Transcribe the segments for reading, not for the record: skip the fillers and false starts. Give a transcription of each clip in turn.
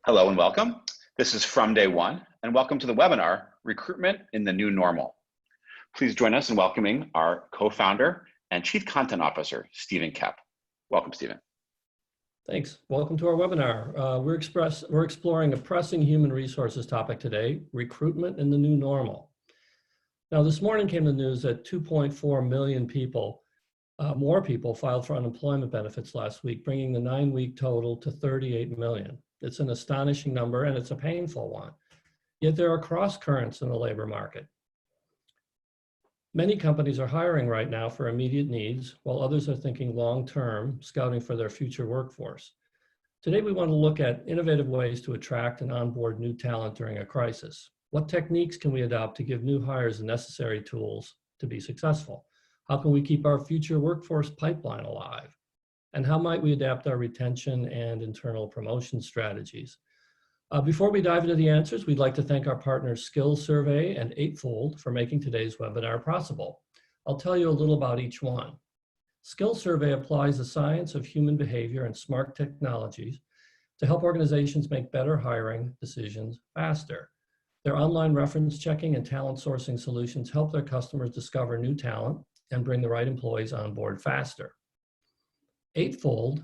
Hello and welcome. This is From Day One, and welcome to the webinar, Recruitment in the New Normal. Please join us in welcoming our co-founder and Chief Content Officer, Stephen Koepp. Welcome, Stephen. Thanks. Welcome to our webinar. We're exploring a pressing human resources topic today, recruitment in the new normal. Now, this morning came the news that 2.4 million people, more people filed for unemployment benefits last week, bringing the 9-week total to 38 million. It's an astonishing number and it's a painful one. Yet there are cross currents in the labor market. Many companies are hiring right now for immediate needs, while others are thinking long-term, scouting for their future workforce. Today, we want to look at innovative ways to attract and onboard new talent during a crisis. What techniques can we adopt to give new hires the necessary tools to be successful? How can we keep our future workforce pipeline alive? And how might we adapt our retention and internal promotion strategies? Before we dive into the answers, we'd like to thank our partners SkillSurvey and Eightfold for making today's webinar possible. I'll tell you a little about each one. SkillSurvey applies the science of human behavior and smart technologies to help organizations make better hiring decisions faster. Their online reference checking and talent sourcing solutions help their customers discover new talent and bring the right employees on board faster. Eightfold,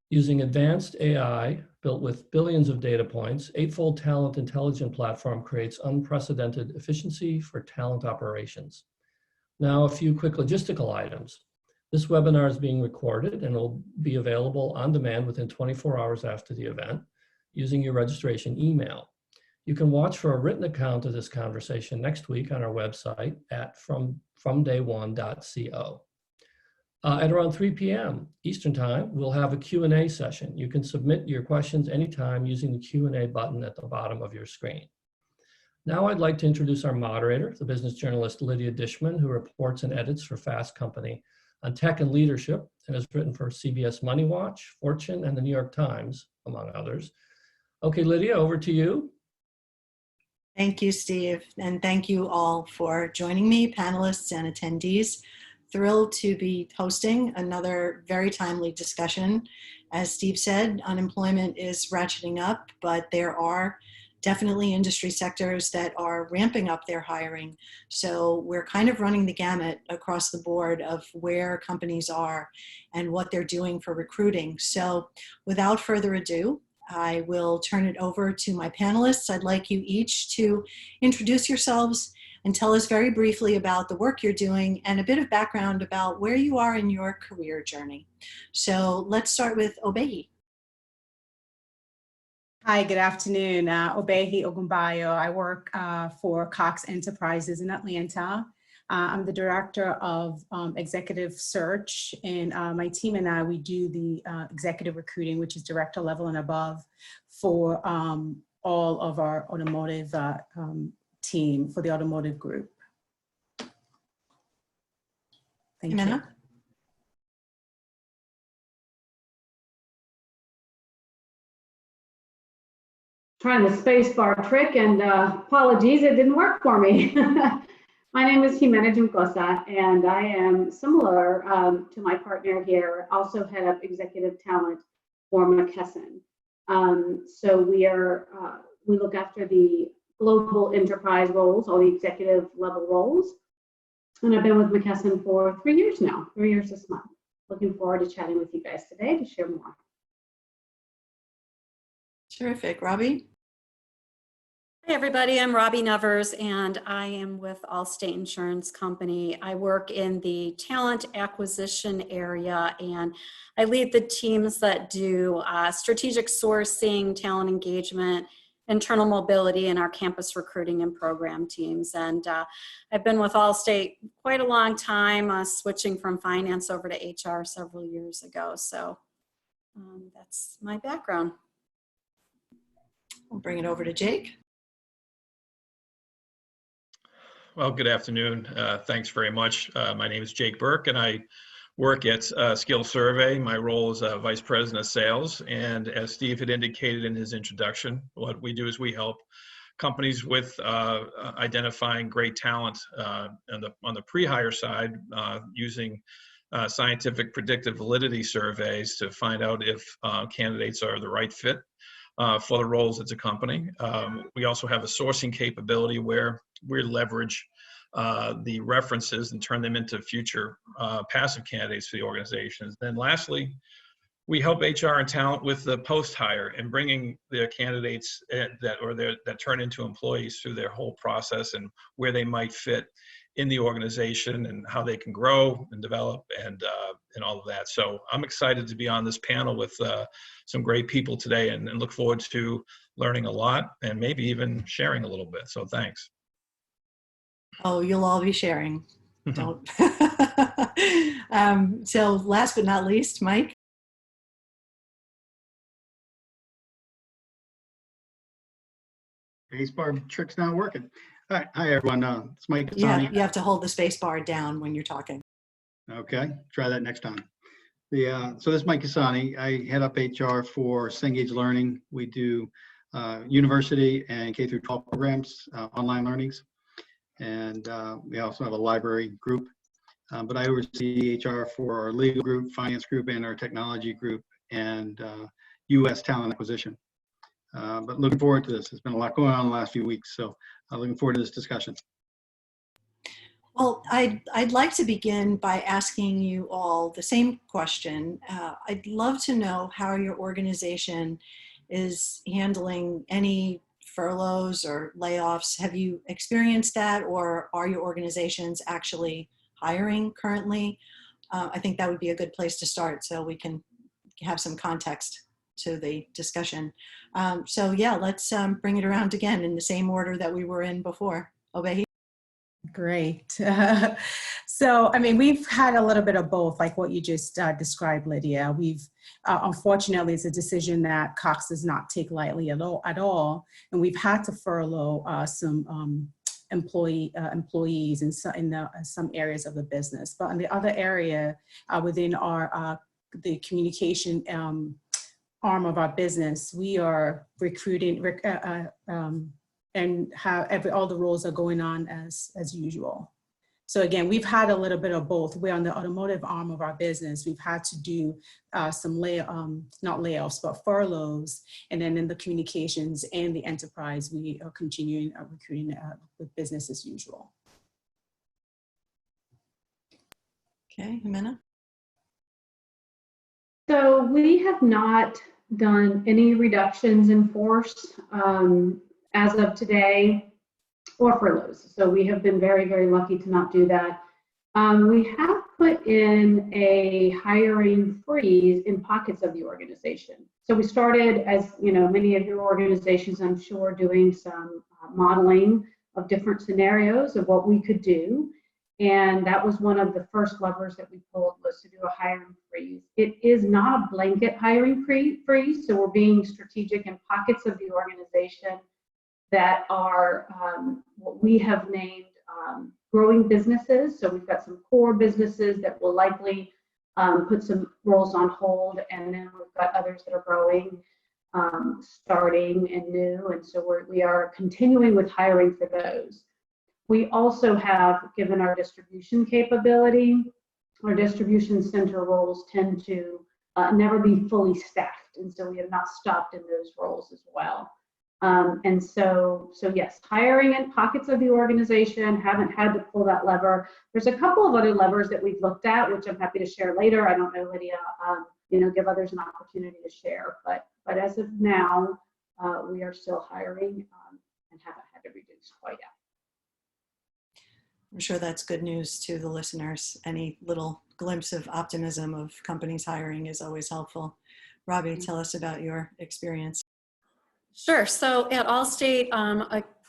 using advanced AI built with billions of data points, Eightfold Talent Intelligent Platform creates unprecedented efficiency for talent operations. Now, a few quick logistical items. This webinar is being recorded and will be available on demand within 24 hours after the event using your registration email. You can watch for a written account of this conversation next week on our website at fromday1.co. At around 3 p.m. Eastern Time, we'll have a Q&A session. You can submit your questions anytime using the Q&A button at the bottom of your screen. Now I'd like to introduce our moderator, the business journalist Lydia Dishman, who reports and edits for Fast Company on tech and leadership and has written for CBS Money Watch, Fortune, and the New York Times, among others. Okay, Lydia, over to you. Thank you, Steve, and thank you all for joining me, panelists and attendees. Thrilled to be hosting another very timely discussion. As Steve said, unemployment is ratcheting up, but there are definitely industry sectors that are ramping up their hiring. So we're kind of running the gamut across the board of where companies are and what they're doing for recruiting. So without further ado, I will turn it over to my panelists. I'd like you each to introduce yourselves and tell us very briefly about the work you're doing and a bit of background about where you are in your career journey. So let's start with Obehi. Hi, good afternoon. Obehi Ogunbayo. I work for Cox Enterprises in Atlanta. I'm the director of executive search, and my team and I, we do the executive recruiting, which is director level and above, for all of our automotive team, for the automotive group. Thank Ximena? you. Trying the space bar trick, and apologies, it didn't work for me. My name is Ximena Juncosa, and I am similar to my partner here, also head up executive talent for McKesson. So we look after the global enterprise roles, all the executive level roles. And I've been with McKesson for 3 years now, 3 years this month. Looking forward to chatting with you guys today to share more. Terrific. Robi? Hi, everybody. I'm Robi Nevers, and I am with Allstate Insurance Company. I work in the talent acquisition area, and I lead the teams that do strategic sourcing, talent engagement, internal mobility, and our campus recruiting and program teams. And I've been with Allstate quite a long time, switching from finance over to HR several years ago. So that's my background. We'll bring it over to Jake. Well, good afternoon. Thanks very much. My name is Jake Burke, and I work at SkillSurvey. My role is Vice President of Sales. And as Steve had indicated in his introduction, what we do is we help companies with identifying great talent on the pre-hire side using scientific predictive validity surveys to find out if candidates are the right fit for the roles at the company. We also have a sourcing capability where we leverage the references and turn them into future passive candidates for the organizations. Then lastly, we help HR and talent with the post-hire and bringing their candidates that turn into employees through their whole process and where they might fit in the organization and how they can grow and develop and all of that. So I'm excited to be on this panel with some great people today and look forward to learning a lot and maybe even sharing a little bit. So thanks. Oh, you'll all be sharing. Don't. So last but not least, Mike. Spacebar trick's not working. All right. Hi, everyone. It's Mike Yeah, Cassani. you have to hold the space bar down when you're talking. Okay. Try that next time. So this is Mike Cassani. I head up HR for Cengage Learning. We do university and K through 12 programs, online learnings. And we also have a library group. But I oversee HR for our legal group, finance group, and our technology group, and U.S. talent acquisition. But looking forward to this. There's been a lot going on in the last few weeks, so looking forward to this discussion. Well, I'd like to begin by asking you all the same question. I'd love to know how your organization is handling any furloughs or layoffs. Have you experienced that, or are your organizations actually hiring currently? I think that would be a good place to start so we can have some context to the discussion. So yeah, let's bring it around again in the same order that we were in before. Obehi. Great. So, I mean, we've had a little bit of both, like what you just described, Lydia. We've, unfortunately, it's a decision that Cox does not take lightly at all. And we've had to furlough some employees in some areas of the business. But in the other area, within our the communication arm of our business, we are recruiting and all the roles are going on as usual. So again, we've had a little bit of both. We're on the automotive arm of our business. We've had to do some not layoffs, but furloughs. And then in the communications and the enterprise, we are continuing recruiting with business as usual. Okay, Ximena. So we have not done any reductions in force as of today, or furloughs. So we have been very, very lucky to not do that. We have put in a hiring freeze in pockets of the organization. So we started, as you know, many of your organizations, I'm sure, doing some modeling of different scenarios of what we could do. And that was one of the first levers that we pulled, was to do a hiring freeze. It is not a blanket hiring freeze, so we're being strategic in pockets of the organization that are what we have named growing businesses. So we've got some core businesses that will likely put some roles on hold, and then we've got others that are growing, starting and new, and so we are continuing with hiring for those. We also have, given our distribution capability, our distribution center roles tend to never be fully staffed, and so we have not stopped in those roles as well. And so yes, hiring in pockets of the organization, haven't had to pull that lever. There's a couple of other levers that we've looked at, which I'm happy to share later. I don't know, Lydia, give others an opportunity to share, but as of now, we are still hiring and haven't had to reduce quite yet. I'm sure that's good news to the listeners. Any little glimpse of optimism of companies hiring is always helpful. Robi, tell us about your experience. Sure. So at Allstate,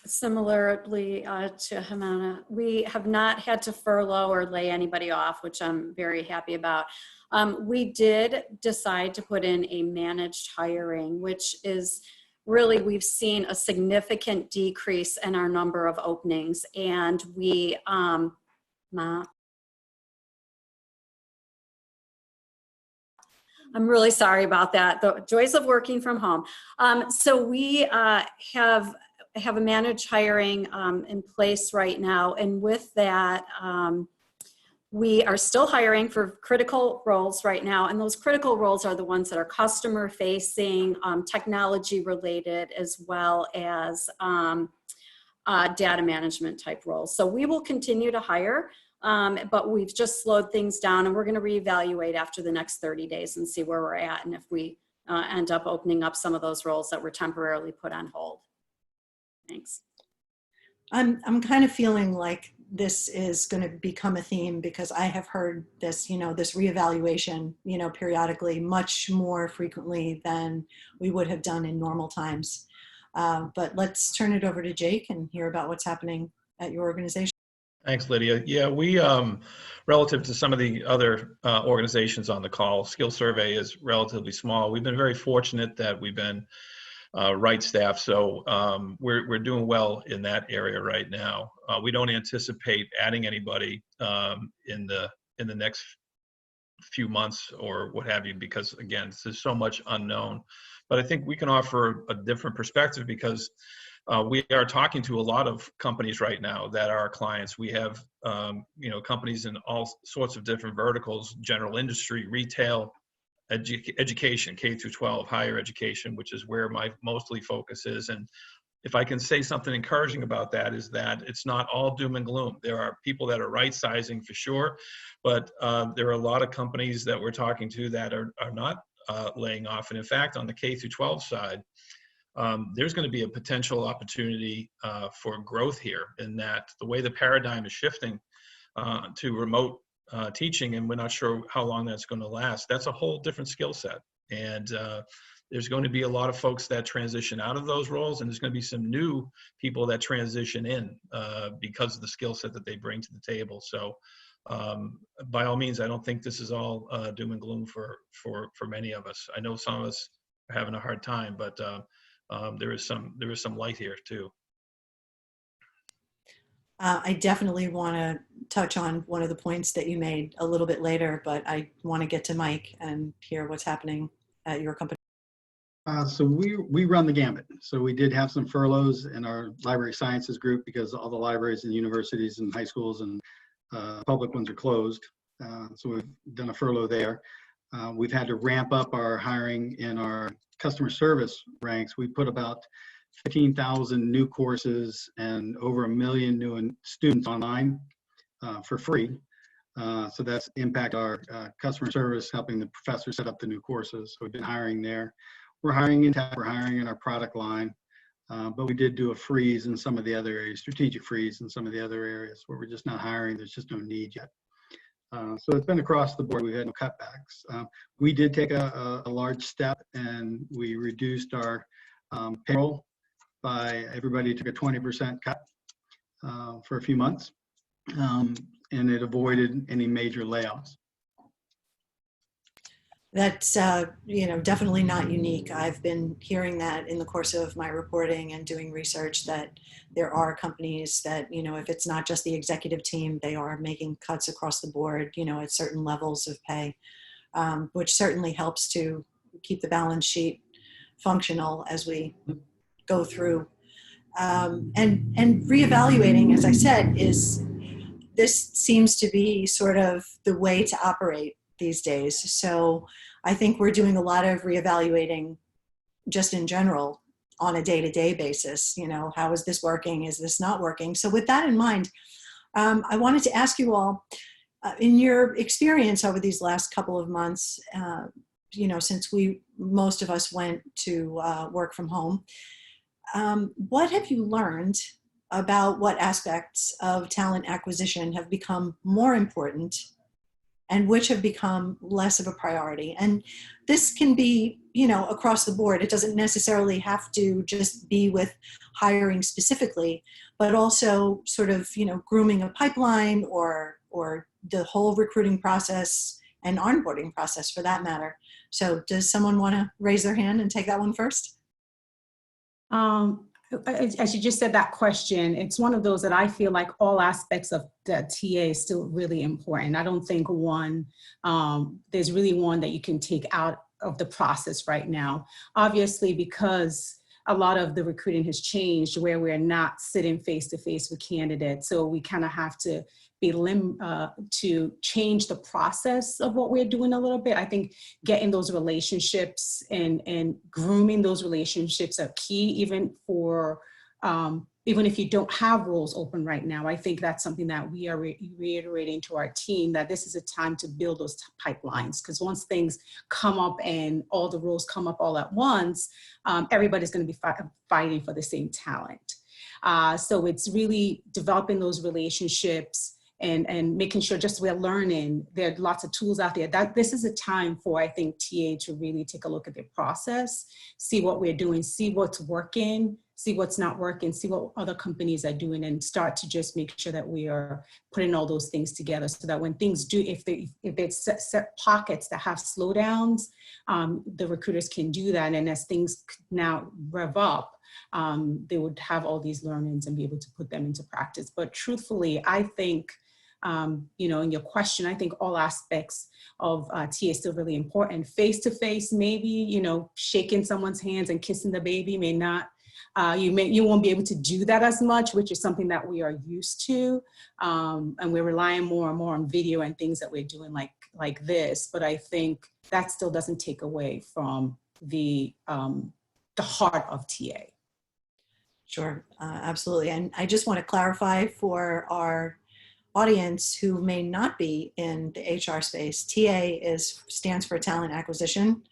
similarly to Ximena, we have not had to furlough or lay anybody off, which I'm very happy about. We did decide to put in a managed hiring, which is really, we've seen a significant decrease in our number of openings, and we, I'm really sorry about that. The joys of working from home. So we have a managed hiring in place right now, and with that, We are still hiring for critical roles right now, and those critical roles are the ones that are customer facing, technology related, as well as data management type roles. So we will continue to hire, but we've just slowed things down, and we're going to reevaluate after the next 30 days and see where we're at, and if we end up opening up some of those roles that were temporarily put on hold. Thanks. I'm kind of feeling like this is going to become a theme, because I have heard this, this reevaluation, periodically, much more frequently than we would have done in normal times. But let's turn it over to Jake and hear about what's happening at your organization. Thanks, Lydia. Yeah, we, relative to some of the other organizations on the call, SkillSurvey is relatively small. We've been very fortunate that we've been right staff, so we're doing well in that area right now. We don't anticipate adding anybody in the next few months or what have you, because again, there's so much unknown. But I think we can offer a different perspective, because we are talking to a lot of companies right now that are our clients. We have companies in all sorts of different verticals: general industry, retail, education, K through 12, higher education, which is where my mostly focus is. And if I can say something encouraging about that, is that it's not all doom and gloom. There are people that are right sizing for sure, but there are a lot of companies that we're talking to that are not laying off. And in fact, on the K through 12 side, there's going to be a potential opportunity for growth here, in that the way the paradigm is shifting to remote teaching, and we're not sure how long that's going to last. That's a whole different skill set. And there's going to be a lot of folks that transition out of those roles, and there's going to be some new people that transition in because of the skill set that they bring to the table. So by all means, I don't think this is all doom and gloom for many of us. I know some of us are having a hard time, but there is some light here too. I definitely want to touch on one of the points that you made a little bit later, but I want to get to Mike and hear what's happening at your company. So we run the gamut. So we did have some furloughs in our library sciences group, because all the libraries and universities and high schools and public ones are closed. So we've done a furlough there. We've had to ramp up our hiring in our customer service ranks. We put about 15,000 new courses and over 1 million new students online for free. So that's impact our customer service, helping the professors set up the new courses. So we've been hiring there. We're hiring in tech, we're hiring in our product line, but we did do a freeze in some of the other areas, strategic freeze in some of the other areas where we're just not hiring. There's just no need yet. So it's been across the board. We've had no cutbacks. We did take a large step, and we reduced our payroll by, everybody took a 20% cut for a few months, and it avoided any major layoffs. That's definitely not unique. I've been hearing that in the course of my reporting and doing research, that there are companies that, if it's not just the executive team, they are making cuts across the board, at certain levels of pay, which certainly helps to keep the balance sheet functional as we go through. And reevaluating, as I said, this seems to be sort of the way to operate these days. So I think we're doing a lot of reevaluating just in general on a day-to-day basis. How is this working? Is this not working? So with that in mind, I wanted to ask you all, in your experience over these last couple of months, since most of us went to work from home, what have you learned about what aspects of talent acquisition have become more important and which have become less of a priority? And this can be, across the board. It doesn't necessarily have to just be with hiring specifically, but also sort of, grooming a pipeline or the whole recruiting process and onboarding process for that matter. So does someone want to raise their hand and take that one first? As you just said that question, it's one of those that I feel like all aspects of the TA is still really important. I don't think there's really one that you can take out of the process right now. Obviously, because a lot of the recruiting has changed, where we're not sitting face to face with candidates. So we kind of have to to change the process of what we're doing a little bit. I think getting those relationships and grooming those relationships are key, even for even if you don't have roles open right now. I think that's something that we are reiterating to our team, that this is a time to build those pipelines, because once things come up and all the roles come up all at once, everybody's going to be fighting for the same talent. So it's really developing those relationships and making sure just we're learning. There are lots of tools out there. That this is a time for, I think, TA to really take a look at their process, see what we're doing, see what's working, see what's not working, see what other companies are doing, and start to just make sure that we are putting all those things together, so that when things do, if it's set pockets that have slowdowns, the recruiters can do that. And as things now rev up, they would have all these learnings and be able to put them into practice. But truthfully, I think, you know, in your question, I think all aspects of TA is still really important. Face-to-face, maybe, you know, shaking someone's hands and kissing the baby may not, you won't be able to do that as much, which is something that we are used to. And we're relying more and more on video and things that we're doing like this. But I think that still doesn't take away from the heart of TA. Sure, absolutely. And I just want to clarify for our audience who may not be in the HR space, TA stands for talent acquisition.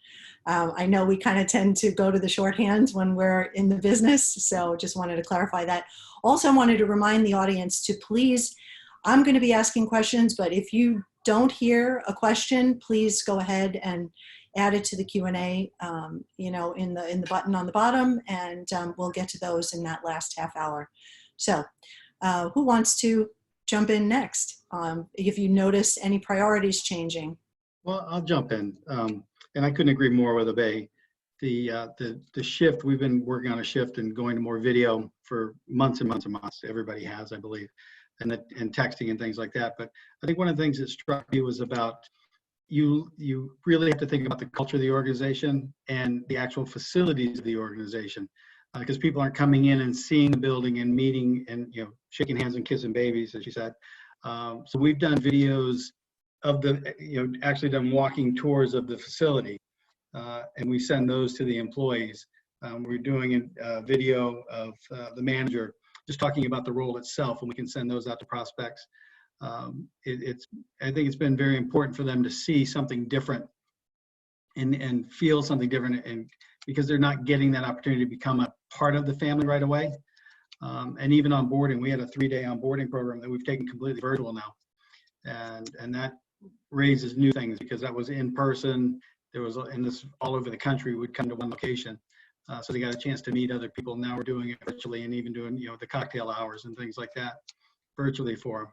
I know we kind of tend to go to the shorthand when we're in the business, so just wanted to clarify that. Also wanted to remind the audience to please, I'm going to be asking questions, but if you don't hear a question, please go ahead and add it to the Q&A, you know, in the button on the bottom, and we'll get to those in that last half hour. So who wants to jump in next? If you notice any priorities changing. Well, I'll jump in. And I couldn't agree more with Obehi. The shift, we've been working on a shift and going to more video for months and months and months. Everybody has, I believe, and texting and things like that. But I think one of the things that struck me was about you really have to think about the culture of the organization and the actual facilities of the organization, because people aren't coming in and seeing the building and meeting and, you know, shaking hands and kissing babies, as you said. So we've done videos of the, you know, actually done walking tours of the facility, and we send those to the employees. We're doing a video of the manager just talking about the role itself, and we can send those out to prospects. I think it's been very important for them to see something different and feel something different, and because they're not getting that opportunity to become a part of the family right away. And even onboarding, we had a 3-day onboarding program that we've taken completely virtual now, and that raises new things, because that was in person. There was, and this all over the country, would come to one location, so they got a chance to meet other people. Now we're doing it virtually, and even doing, you know, the cocktail hours and things like that virtually for them.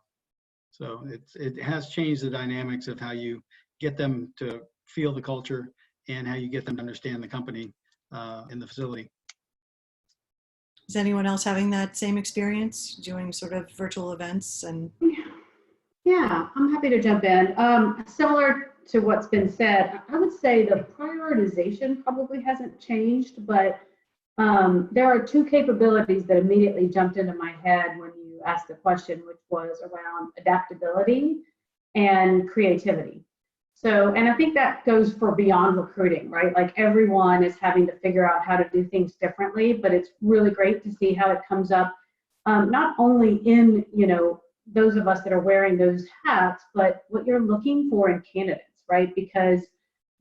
So it has changed the dynamics of how you get them to feel the culture and how you get them to understand the company in the facility. Is anyone else having that same experience, doing sort of virtual events? And yeah, I'm happy to jump in. Similar to what's been said, I would say the prioritization probably hasn't changed, but there are two capabilities that immediately jumped into my head when you asked the question, which was around adaptability and creativity. So, and I think that goes for beyond recruiting, right? Like everyone is having to figure out how to do things differently, but it's really great to see how it comes up, not only in, you know, those of us that are wearing those hats, but what you're looking for in candidates, right? Because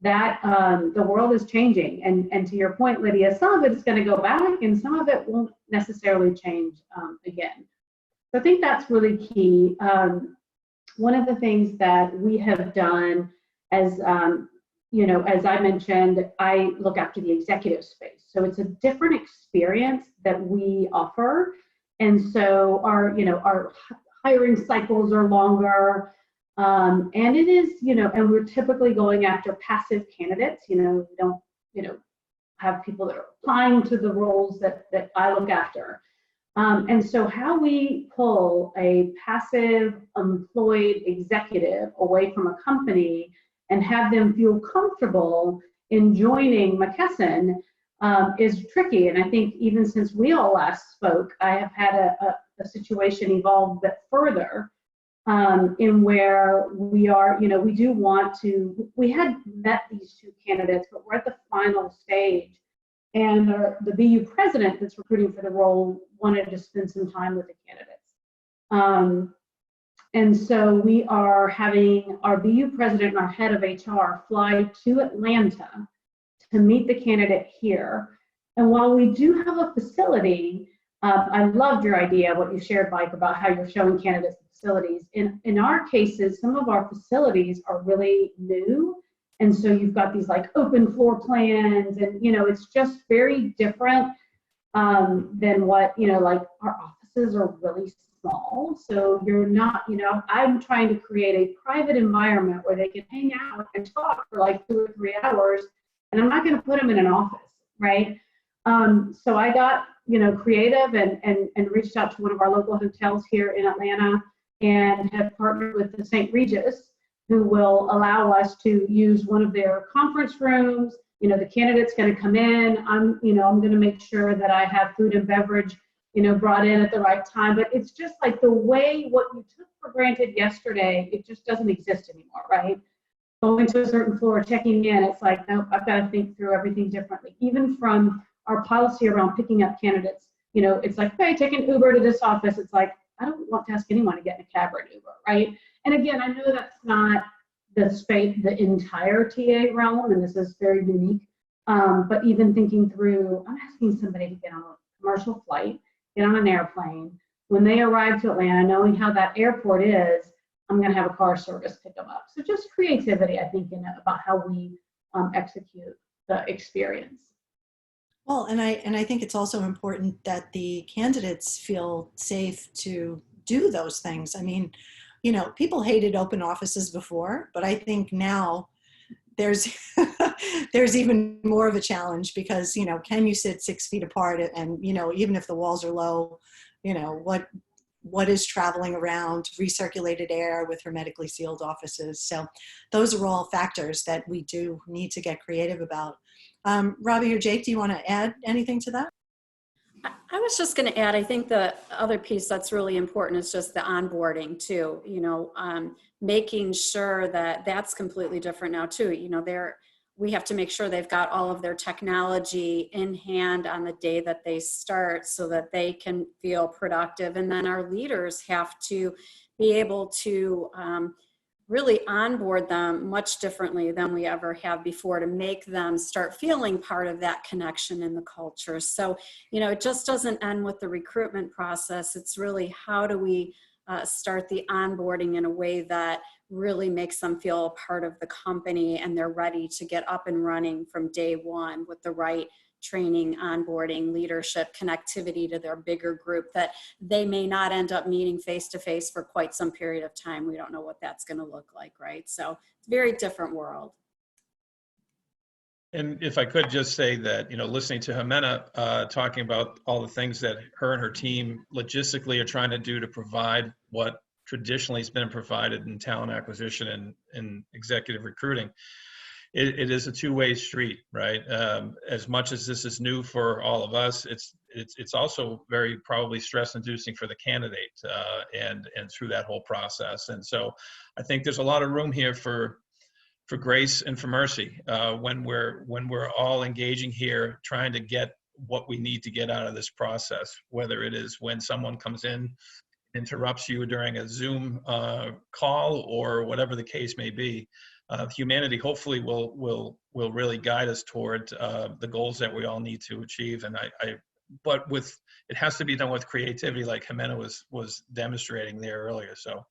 that the world is changing, and to your point, Lydia, some of it is going to go back and some of it won't necessarily change again. So I think that's really key. One of the things that we have done, as you know, as I mentioned, I look after the executive space, so it's a different experience that we offer, and so our, you know, our hiring cycles are longer. And it is, you know, and we're typically going after passive candidates. You know, we don't, you know, have people that are applying to the roles that I look after. And so how we pull a passive employed executive away from a company and have them feel comfortable in joining McKesson is tricky. And I think even since we all last spoke, I have had a situation evolve a bit further. in where we are, we do want to, we had met these two candidates, but we're at the final stage. And the BU president that's recruiting for the role wanted to spend some time with the candidates. And so we are having our BU president and our head of HR fly to Atlanta to meet the candidate here. And while we do have a facility, I loved your idea, what you shared, Mike, about how you're showing candidates the facilities. In our cases, some of our facilities are really new. And so you've got these like open floor plans and, it's just very different than what, like our offices are really small. So you're not, I'm trying to create a private environment where they can hang out and talk for like 2 or 3 hours, and I'm not going to put them in an office, right? So I got, creative and reached out to one of our local hotels here in Atlanta and have partnered with the St. Regis, who will allow us to use one of their conference rooms. The candidate's going to come in. I'm going to make sure that I have food and beverage, brought in at the right time. But it's just like the way what you took for granted yesterday, it just doesn't exist anymore, right? Going to a certain floor, checking in, it's like, nope, I've got to think through everything differently. Even from our policy around picking up candidates, it's like, hey, take an Uber to this office. It's like, I don't want to ask anyone to get in a cab or an Uber, right? And again, I know that's not the entire TA realm, and this is very unique. But even thinking through, I'm asking somebody to get on a commercial flight, get on an airplane. When they arrive to Atlanta, knowing how that airport is, I'm going to have a car service pick them up. So just creativity, I think, about how we execute the experience. Well, and I think it's also important that the candidates feel safe to do those things. I mean, people hated open offices before, but I think now there's there's even more of a challenge because, can you sit 6 feet apart and, even if the walls are low, what is traveling around, recirculated air with hermetically sealed offices. So those are all factors that we do need to get creative about. Robi or Jake, do you want to add anything to that? I was just going to add, I think the other piece that's really important is just the onboarding too, making sure that that's completely different now too. We have to make sure they've got all of their technology in hand on the day that they start so that they can feel productive. And then our leaders have to be able to really onboard them much differently than we ever have before to make them start feeling part of that connection in the culture. So, it just doesn't end with the recruitment process. It's really how do we start the onboarding in a way that really makes them feel a part of the company and they're ready to get up and running from day one with the right training, onboarding, leadership, connectivity to their bigger group that they may not end up meeting face-to-face for quite some period of time. We don't know what that's going to look like, right? So it's a very different world. And if I could just say that, listening to Ximena talking about all the things that her and her team logistically are trying to do to provide what traditionally has been provided in talent acquisition and executive recruiting, it is a two-way street, right? As much as this is new for all of us, it's also very probably stress-inducing for the candidate and through that whole process. And so I think there's a lot of room here for grace and for mercy when we're all engaging here, trying to get what we need to get out of this process, whether it is when someone comes in, interrupts you during a Zoom call or whatever the case may be. Humanity hopefully will really guide us toward the goals that we all need to achieve. And but it has to be done with creativity, like Ximena was demonstrating there earlier. So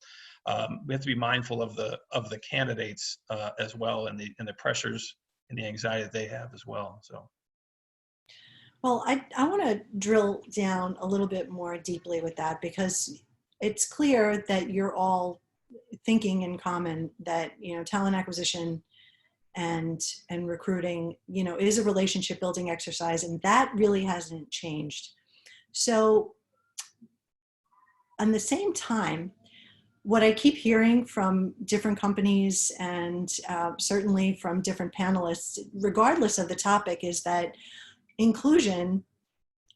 we have to be mindful of the candidates as well, and the pressures and the anxiety that they have as well. So. Well, I want to drill down a little bit more deeply with that, because it's clear that you're all thinking in common that, talent acquisition and recruiting, is a relationship building exercise, and that really hasn't changed. So at the same time, what I keep hearing from different companies and certainly from different panelists, regardless of the topic, is that inclusion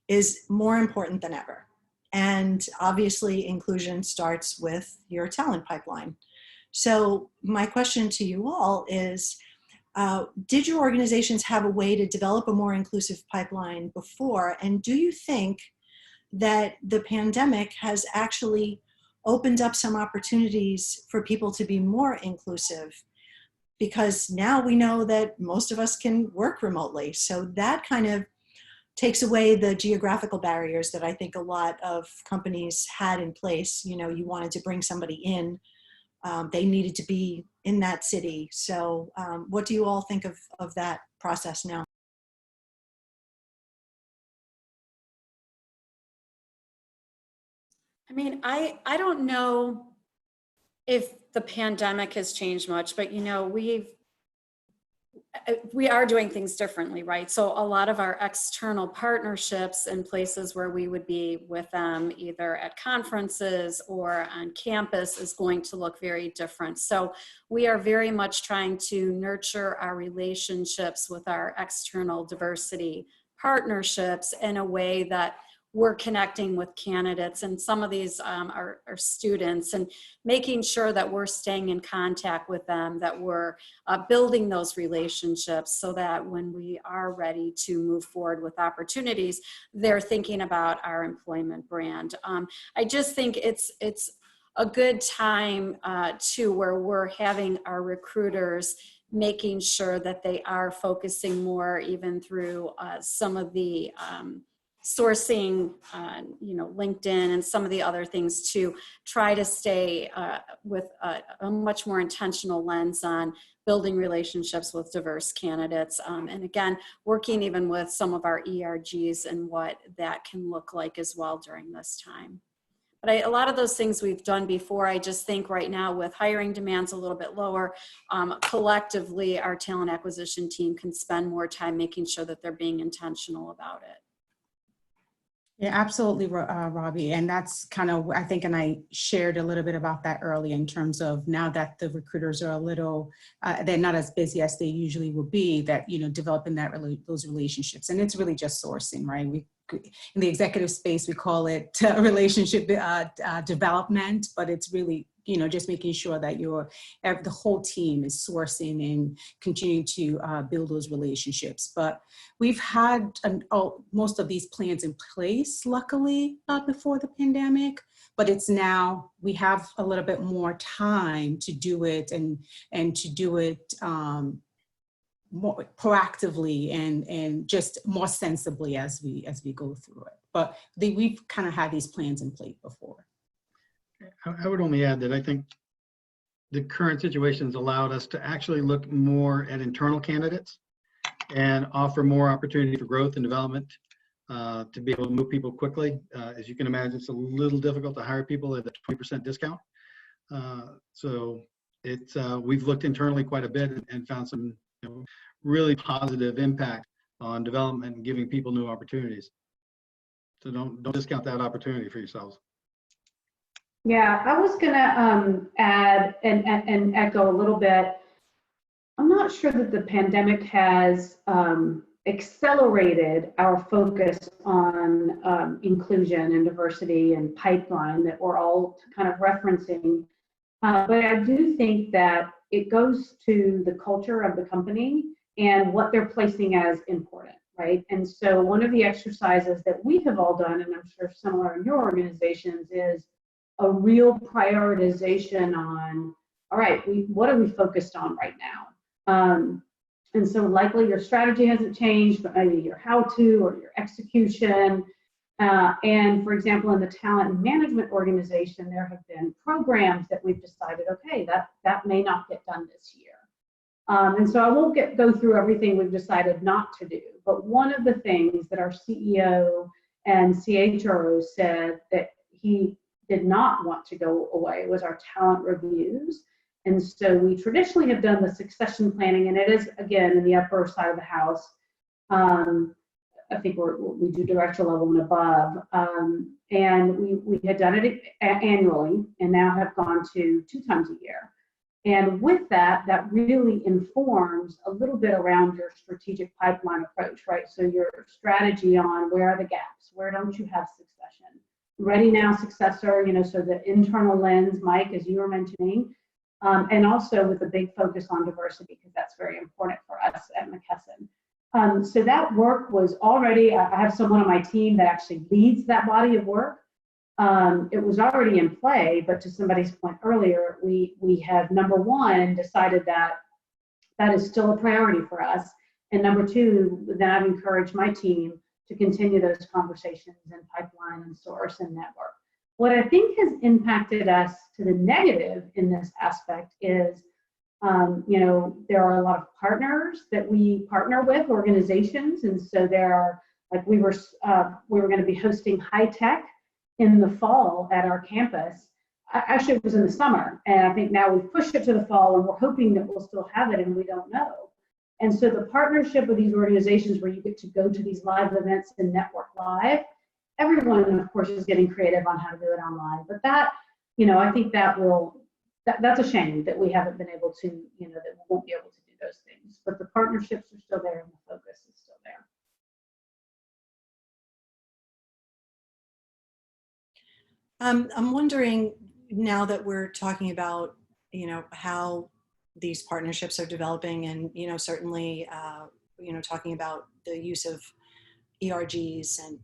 is more important than ever. And obviously, inclusion starts with your talent pipeline. So my question to you all is, did your organizations have a way to develop a more inclusive pipeline before? And do you think that the pandemic has actually opened up some opportunities for people to be more inclusive? Because now we know that most of us can work remotely. So that kind of takes away the geographical barriers that I think a lot of companies had in place. You know, you wanted to bring somebody in, they needed to be in that city. So what do you all think of that process now? I mean, I don't know if the pandemic has changed much, but you know, we are doing things differently, right? So a lot of our external partnerships and places where we would be with them either at conferences or on campus is going to look very different. So we are very much trying to nurture our relationships with our external diversity partnerships in a way that we're connecting with candidates, and some of these are students, and making sure that we're staying in contact with them, that we're building those relationships so that when we are ready to move forward with opportunities, they're thinking about our employment brand. I just think it's a good time too, where we're having our recruiters making sure that they are focusing more even through some of the sourcing, you know, LinkedIn and some of the other things to try to stay with a much more intentional lens on building relationships with diverse candidates. And again, working even with some of our ERGs and what that can look like as well during this time. But a lot of those things we've done before. I just think right now with hiring demands a little bit lower, collectively our talent acquisition team can spend more time making sure that they're being intentional about it. Yeah, absolutely, Robbie. And that's kind of, I think, and I shared a little bit about that early in terms of now that the recruiters are a little, they're not as busy as they usually would be, that, you know, developing those relationships. And it's really just sourcing, right? In the executive space, we call it relationship development, but it's really, you know, just making sure that the whole team is sourcing and continuing to build those relationships. But we've had most of these plans in place, luckily, before the pandemic. But it's now we have a little bit more time to do it and to do it more proactively and just more sensibly as we go through it. But we've kind of had these plans in place before. I would only add that I think the current situation has allowed us to actually look more at internal candidates and offer more opportunity for growth and development, to be able to move people quickly. As you can imagine, it's a little difficult to hire people at a 20% discount. So we've looked internally quite a bit and found some, you know, really positive impact on development and giving people new opportunities. So don't discount that opportunity for yourselves. Yeah, I was gonna add and echo a little bit. I'm not sure that the pandemic has accelerated our focus on inclusion and diversity and pipeline that we're all kind of referencing. But I do think that it goes to the culture of the company and what they're placing as important, right? And so one of the exercises that we have all done, and I'm sure similar in your organizations, is a real prioritization on, all right, what are we focused on right now? And so likely your strategy hasn't changed, but maybe your how-to or your execution. And for example, in the talent management organization, there have been programs that we've decided, okay, that may not get done this year. And so I won't go through everything we've decided not to do, but one of the things that our CEO and CHRO said that he did not want to go away was our talent reviews. And so we traditionally have done the succession planning, and it is, again, in the upper side of the house. I think we do director level and above. And we had done it annually and now have gone to 2 times a year. And with that, that really informs a little bit around your strategic pipeline approach, right? So your strategy on where are the gaps, where don't you have succession, ready now successor, so the internal lens, Mike, as you were mentioning, and also with a big focus on diversity, because that's very important for us at McKesson. So that work was already, I have someone on my team that actually leads that body of work. It was already in play, but to somebody's point earlier, we have, number one, decided that that is still a priority for us. And number two, then I've encouraged my team to continue those conversations and pipeline and source and network. What I think has impacted us to the negative in this aspect is, there are a lot of partners that we partner with, organizations, and so there are, like we were going to be hosting high tech in the fall at our campus. Actually, it was in the summer, and I think now we've pushed it to the fall, and we're hoping that we'll still have it, and we don't know. And so the partnership with these organizations where you get to go to these live events and network live, everyone, of course, is getting creative on how to do it online. But that, I think that's a shame that we haven't been able to, that we won't be able to do those things. But the partnerships are still there and the focus is still there. I'm wondering, now that we're talking about, how these partnerships are developing, and, certainly, talking about the use of ERGs, and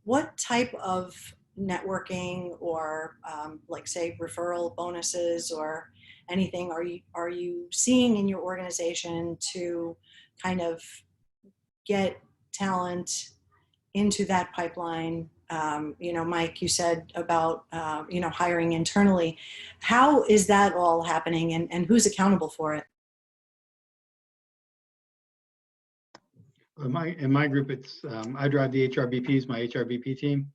what type of networking or like, say, referral bonuses or anything are you seeing in your organization to kind of get talent into that pipeline? Mike, you said about, hiring internally. How is that all happening, and who's accountable for it? In my group, it's I drive the HRBPs, my HRBP team,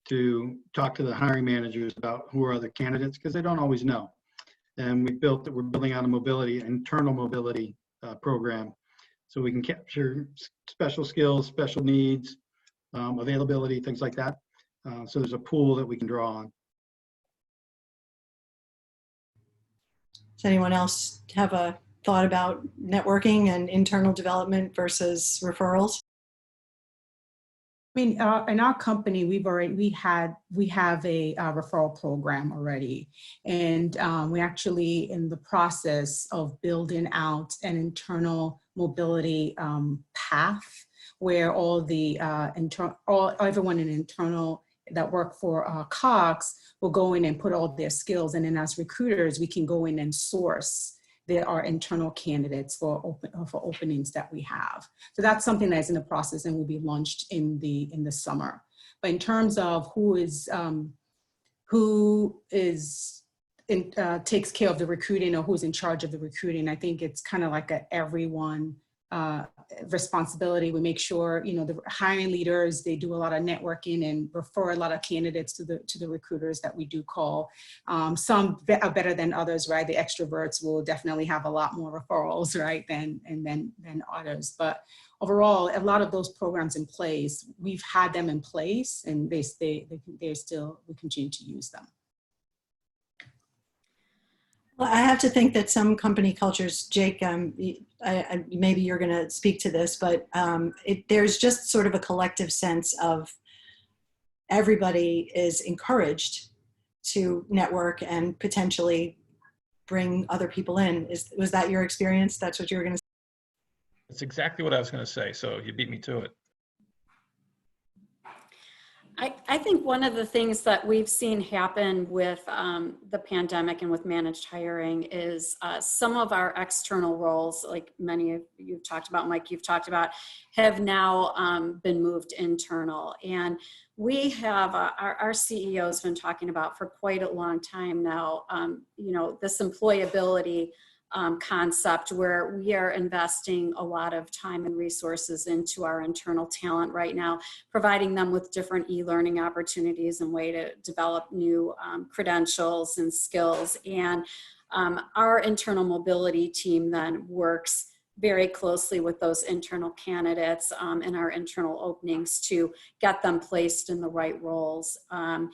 to talk to the hiring managers about who are other candidates, because they don't always know. And we're building out a internal mobility program, so we can capture special skills, special needs, availability, things like that. So there's a pool that we can draw on. Does anyone else have a thought about networking and internal development versus referrals? I mean, in our company, we have a referral program already, and we're actually in the process of building out an internal mobility path where all the everyone in internal that work for Cox will go in and put all their skills, and then as recruiters, we can go in and source our internal candidates for openings that we have. So that's something that's in the process and will be launched in the summer. But in terms of who takes care of the recruiting or who's in charge of the recruiting, I think it's kind of like everyone responsibility. We make sure, the hiring leaders, they do a lot of networking and refer a lot of candidates to the recruiters that we do call. Some are better than others, right? The extroverts will definitely have a lot more referrals, right, than others. But overall, a lot of those programs in place, we've had them in place, and we continue to use them. Well, I have to think that some company cultures, Jake, maybe you're going to speak to this, but there's just sort of a collective sense of everybody is encouraged to network and potentially bring other people in. Was that your experience? That's what you were going to say? That's exactly what I was going to say. So you beat me to it. I think one of the things that we've seen happen with the pandemic and with managed hiring is some of our external roles, like many of you've talked about, Mike, you've talked about, have now been moved internal. And we have, our CEO has been talking about for quite a long time now, this employability concept where we are investing a lot of time and resources into our internal talent right now, providing them with different e-learning opportunities and way to develop new credentials and skills. And our internal mobility team then works very closely with those internal candidates and our internal openings to get them placed in the right roles. And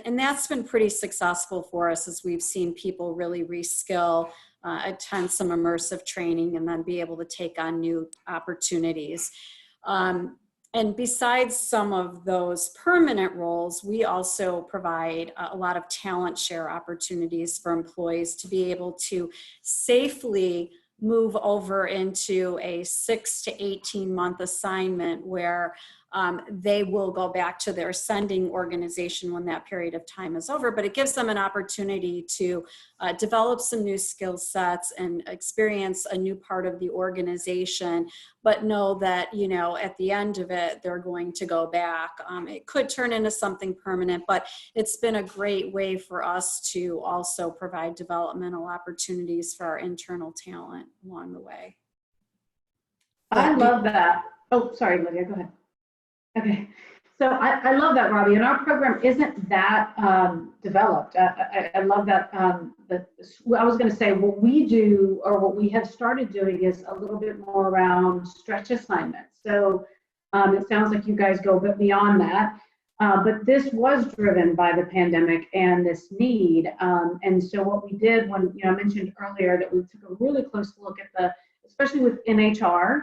that's been pretty successful for us as we've seen people really reskill, attend some immersive training, and then be able to take on new opportunities. And besides some of those permanent roles, we also provide a lot of talent share opportunities for employees to be able to safely move over into a 6 to 18 month assignment where they will go back to their sending organization when that period of time is over, but it gives them an opportunity to develop some new skill sets and experience a new part of the organization, but know that, you know, at the end of it, they're going to go back. It could turn into something permanent, but it's been a great way for us to also provide developmental opportunities for our internal talent along the way. I love that. Oh, sorry, Lydia, go ahead. Okay, so I love that, Robbie, and our program isn't that developed. I love that. I was going to say what we do, or what we have started doing, is a little bit more around stretch assignments. So it sounds like you guys go a bit beyond that, but this was driven by the pandemic and this need. And so what we did, when, you know, I mentioned earlier that we took a really close look at especially with HR,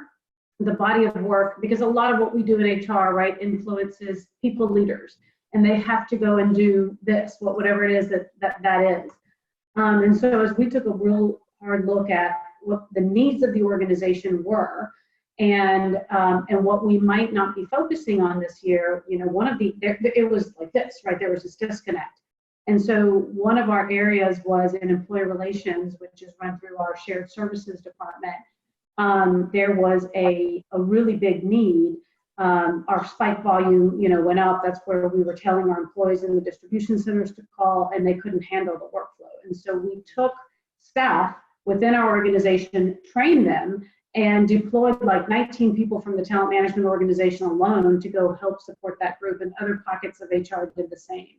the body of work, because a lot of what we do in HR, right, influences people leaders, and they have to go and do this, whatever it is that is. And so as we took a real hard look at what the needs of the organization were, and what we might not be focusing on this year, you know, it was like this, right? There was this disconnect. And so one of our areas was in employee relations, which is run through our shared services department. There was a really big need. Our spike volume, you know, went up. That's where we were telling our employees in the distribution centers to call, and they couldn't handle the workflow. And so we took staff within our organization, trained them, and deployed like 19 people from the talent management organization alone to go help support that group, and other pockets of HR did the same,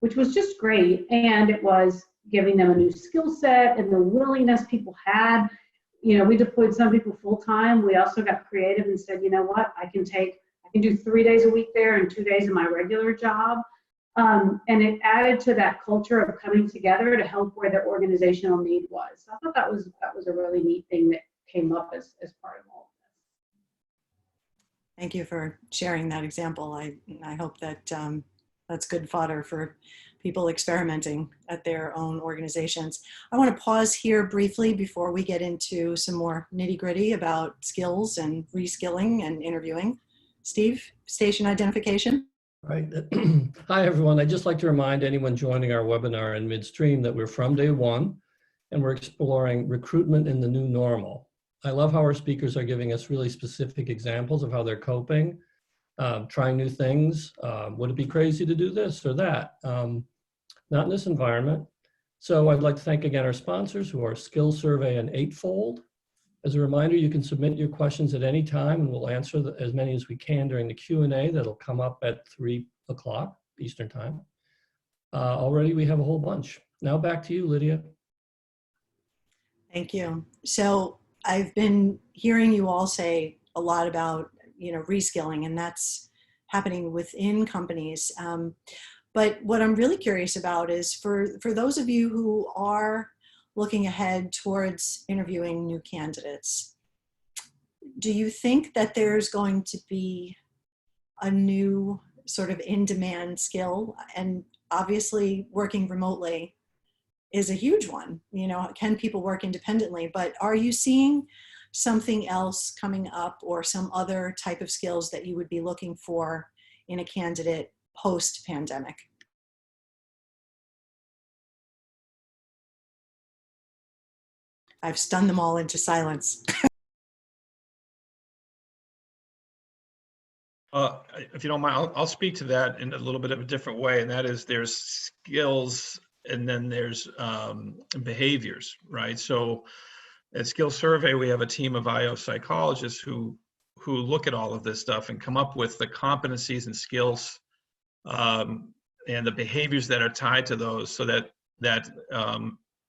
which was just great. And it was giving them a new skill set and the willingness people had. You know, we deployed some people full-time. We also got creative and said, you know what, I can do 3 days a week there and 2 days in my regular job. And it added to that culture of coming together to help where their organizational need was. So I thought that was a really neat thing that came up as part of all of this. Thank you for sharing that example. I hope that that's good fodder for people experimenting at their own organizations. I want to pause here briefly before we get into some more nitty-gritty about skills and reskilling and interviewing. Steve, station identification. Right. Hi, everyone. I'd just like to remind anyone joining our webinar in midstream that we're from day one, and we're exploring recruitment in the new normal. I love how our speakers are giving us really specific examples of how they're coping, trying new things. Would it be crazy to do this or that? Not in this environment. So I'd like to thank again our sponsors, who are SkillSurvey and Eightfold. As a reminder, you can submit your questions at any time, and we'll answer as many as we can during the Q&A that'll come up at 3 o'clock Eastern time. Already we have a whole bunch. Now back to you, Lydia. Thank you. So I've been hearing you all say a lot about, you know, reskilling, and that's happening within companies. But what I'm really curious about is for those of you who are looking ahead towards interviewing new candidates, do you think that there's going to be a new sort of in-demand skill? And obviously working remotely is a huge one. You know, can people work independently? But are you seeing something else coming up, or some other type of skills that you would be looking for in a candidate post-pandemic? I've stunned them all into silence. If you don't mind, I'll speak to that in a little bit of a different way, and that is there's skills and then there's behaviors, right? So at SkillSurvey, we have a team of IO psychologists who look at all of this stuff and come up with the competencies and skills and the behaviors that are tied to those, so that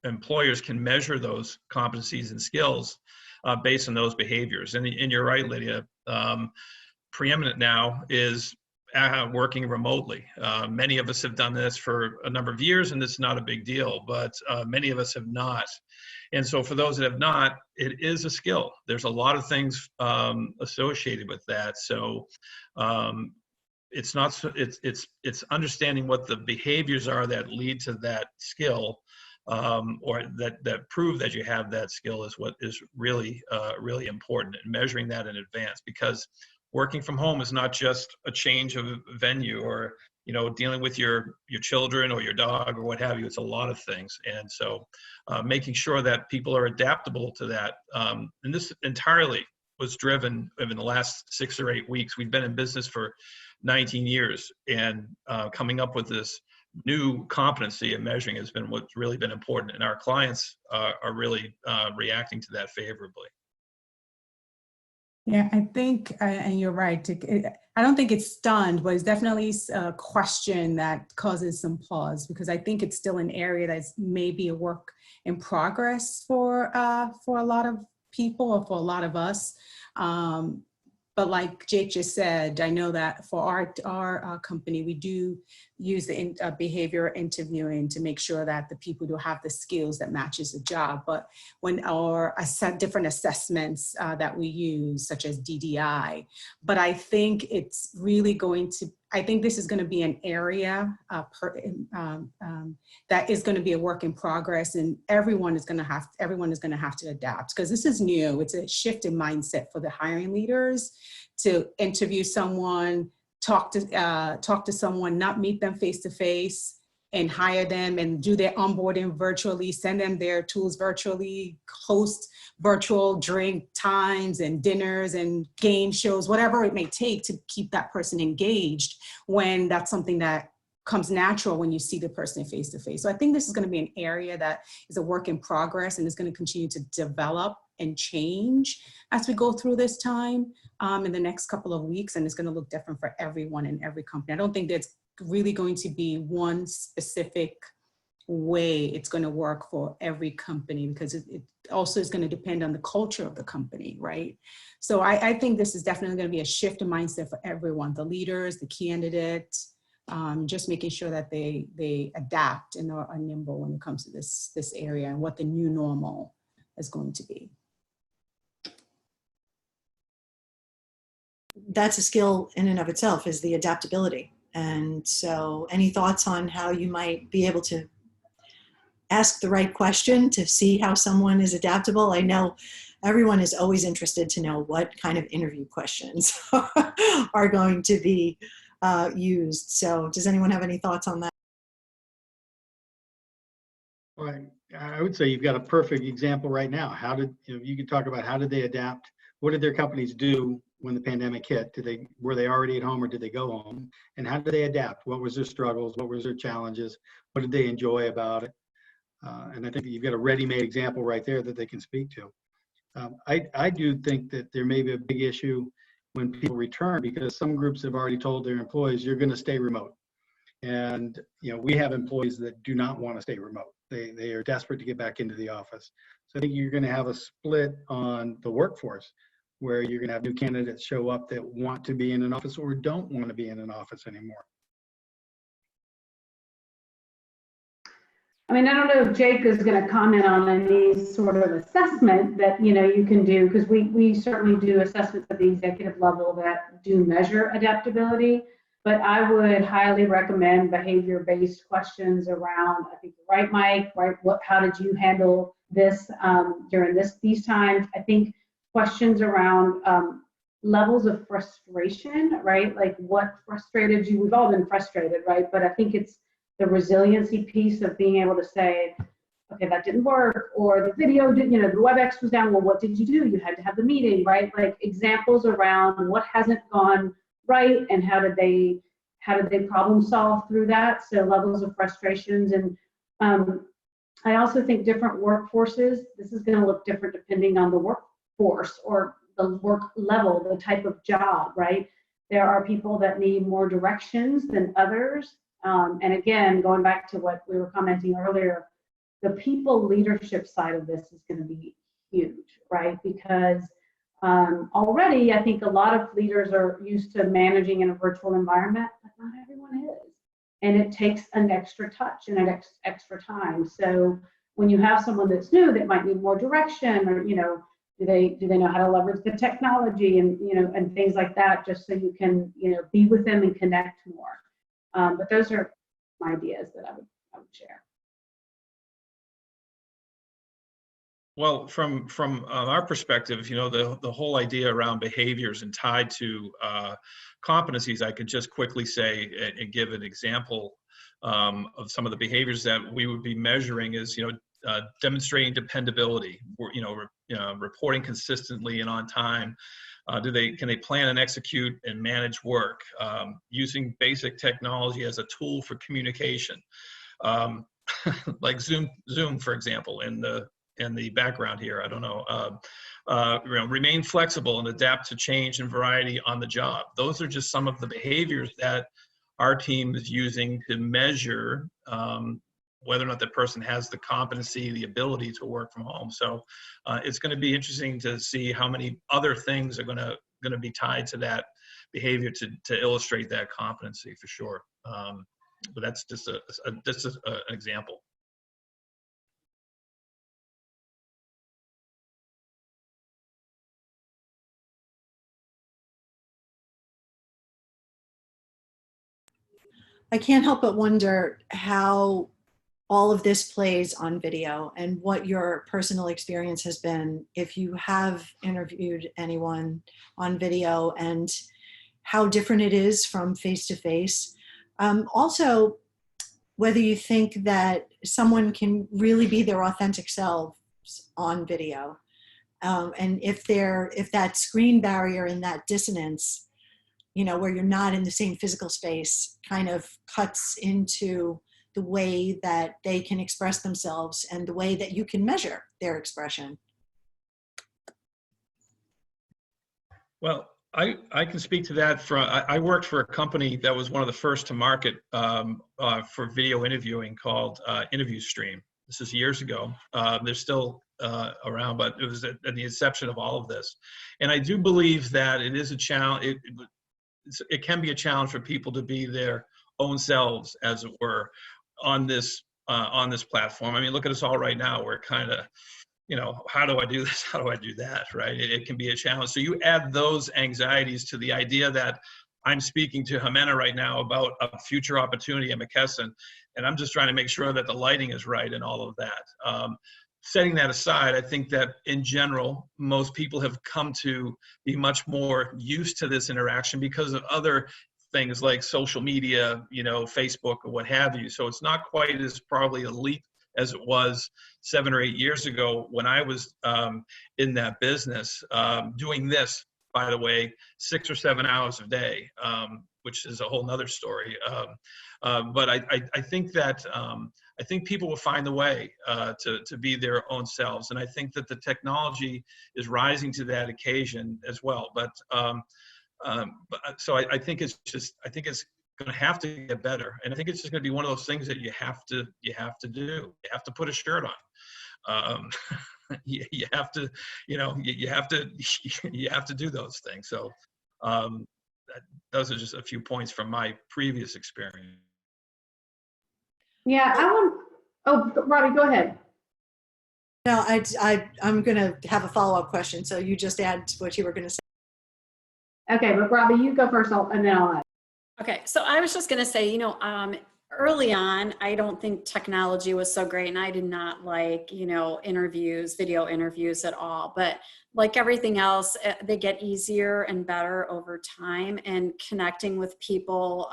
employers can measure those competencies and skills based on those behaviors. And you're right, Lydia. Preeminent now is working remotely. Many of us have done this for a number of years, and it's not a big deal, but many of us have not. And so for those that have not, it is a skill. There's a lot of things associated with that. So it's not, it's understanding what the behaviors are that lead to that skill, or that prove that you have that skill is what is really, really important, and measuring that in advance, because working from home is not just a change of venue or, you know, dealing with your children or your dog or what have you. It's a lot of things. And so making sure that people are adaptable to that. And this entirely was driven in the last 6 or 8 weeks. We've been in business for 19 years, and coming up with this new competency and measuring has been what's really been important. And our clients are really reacting to that favorably. Yeah, I think, and you're right, I don't think it's stunned, but it's definitely a question that causes some pause, because I think it's still an area that's maybe a work in progress for a lot of people, or for a lot of us. But like Jake just said, I know that for our company, we do use the behavior interviewing to make sure that the people do have the skills that matches the job. But when our different assessments that we use, such as DDI, but I think it's really going to, I think this is going to be an area that is going to be a work in progress, and everyone is going to have to adapt, because this is new. It's a shift in mindset for the hiring leaders to interview someone, talk to someone, not meet them face to face, and hire them and do their onboarding virtually, send them their tools virtually, host virtual drink times and dinners and game shows, whatever it may take to keep that person engaged, when that's something that comes natural when you see the person face to face. So I think this is going to be an area that is a work in progress, and is going to continue to develop and change as we go through this time in the next couple of weeks. And it's going to look different for everyone in every company. I don't think there's really going to be one specific way it's going to work for every company, because it also is going to depend on the culture of the company, right? So I think this is definitely going to be a shift in mindset for everyone, the leaders, the candidates, just making sure that they adapt and are nimble when it comes to this area and what the new normal is going to be. That's a skill in and of itself, is the adaptability. And so any thoughts on how you might be able to ask the right question to see how someone is adaptable? I know everyone is always interested to know what kind of interview questions are going to be used. So does anyone have any thoughts on that? Well, I would say you've got a perfect example right now. How did, you can talk about how did they adapt? What did their companies do when the pandemic hit? Were they already at home, or did they go home? And how did they adapt? What was their struggles? What was their challenges? What did they enjoy about it? And I think you've got a ready-made example right there that they can speak to. I do think that there may be a big issue when people return, because some groups have already told their employees, you're going to stay remote. And we have employees that do not want to stay remote. They are desperate to get back into the office. So I think you're going to have a split on the workforce, where you're going to have new candidates show up that want to be in an office or don't want to be in an office anymore. I mean, I don't know if Jake is going to comment on any sort of assessment that, you can do, because we certainly do assessments at the executive level that do measure adaptability. But I would highly recommend behavior-based questions around, I think, right, Mike, right? How did you handle this during these times? I think questions around levels of frustration, right? Like what frustrated you? We've all been frustrated, right? But I think it's the resiliency piece of being able to say, okay, that didn't work, or the video didn't, the WebEx was down. Well, what did you do? You had to have the meeting, right? Like examples around what hasn't gone right and how did they problem solve through that? So levels of frustrations. And I also think different workforces, this is going to look different depending on the workforce or the work level, the type of job, right? There are people that need more directions than others. And again, going back to what we were commenting earlier, the people leadership side of this is going to be huge, right? Because Already, I think a lot of leaders are used to managing in a virtual environment, but not everyone is. And it takes an extra touch and an extra time. So when you have someone that's new that might need more direction, or, do they know how to leverage the technology and, and things like that, just so you can, be with them and connect more. But those are my ideas that I would share. Well, from our perspective, the whole idea around behaviors and tied to competencies, I could just quickly say and give an example of some of the behaviors that we would be measuring is, demonstrating dependability, reporting consistently and on time. Can they plan and execute and manage work, using basic technology as a tool for communication, like Zoom, for example, in the background here. I don't know. Remain flexible and adapt to change and variety on the job. Those are just some of the behaviors that our team is using to measure whether or not the person has the competency, the ability to work from home. So it's going to be interesting to see how many other things are going to be tied to that behavior to illustrate that competency for sure. But that's just an example. I can't help but wonder how all of this plays on video and what your personal experience has been if you have interviewed anyone on video, and how different it is from face-to-face. Also, whether you think that someone can really be their authentic selves on video, and if that screen barrier and that dissonance, where you're not in the same physical space, kind of cuts into the way that they can express themselves and the way that you can measure their expression. Well, I can speak to that. I worked for a company that was one of the first to market for video interviewing called Interview Stream. This is years ago. They're still around, but it was at the inception of all of this. And I do believe that it is a challenge. It can be a challenge for people to be their own selves, as it were, on this platform. I mean, look at us all right now. We're kind of, how do I do this? How do I do that? Right? It can be a challenge. So you add those anxieties to the idea that I'm speaking to Ximena right now about a future opportunity at McKesson, and I'm just trying to make sure that the lighting is right and all of that. Setting that aside, I think that in general, most people have come to be much more used to this interaction because of other things like social media, Facebook or what have you. So it's not quite as probably a leap as it was 7 or 8 years ago when I was in that business, doing this, by the way, 6 or 7 hours a day, which is a whole nother story. But I think that I think people will find a way to be their own selves, and I think that the technology is rising to that occasion as well. But so I think it's going to have to get better, and I think it's just going to be one of those things that you have to do. You have to put a shirt on. You have to, you have to do those things. So those are just a few points from my previous experience. Yeah, oh, Robbie, go ahead. No, I'm going to have a follow-up question. So you just add what you were going to say. Okay, but Robbie, you go first, and then I'll add. Okay, so I was just going to say, early on, I don't think technology was so great, and I did not like, interviews, video interviews at all. But like everything else, they get easier and better over time, and connecting with people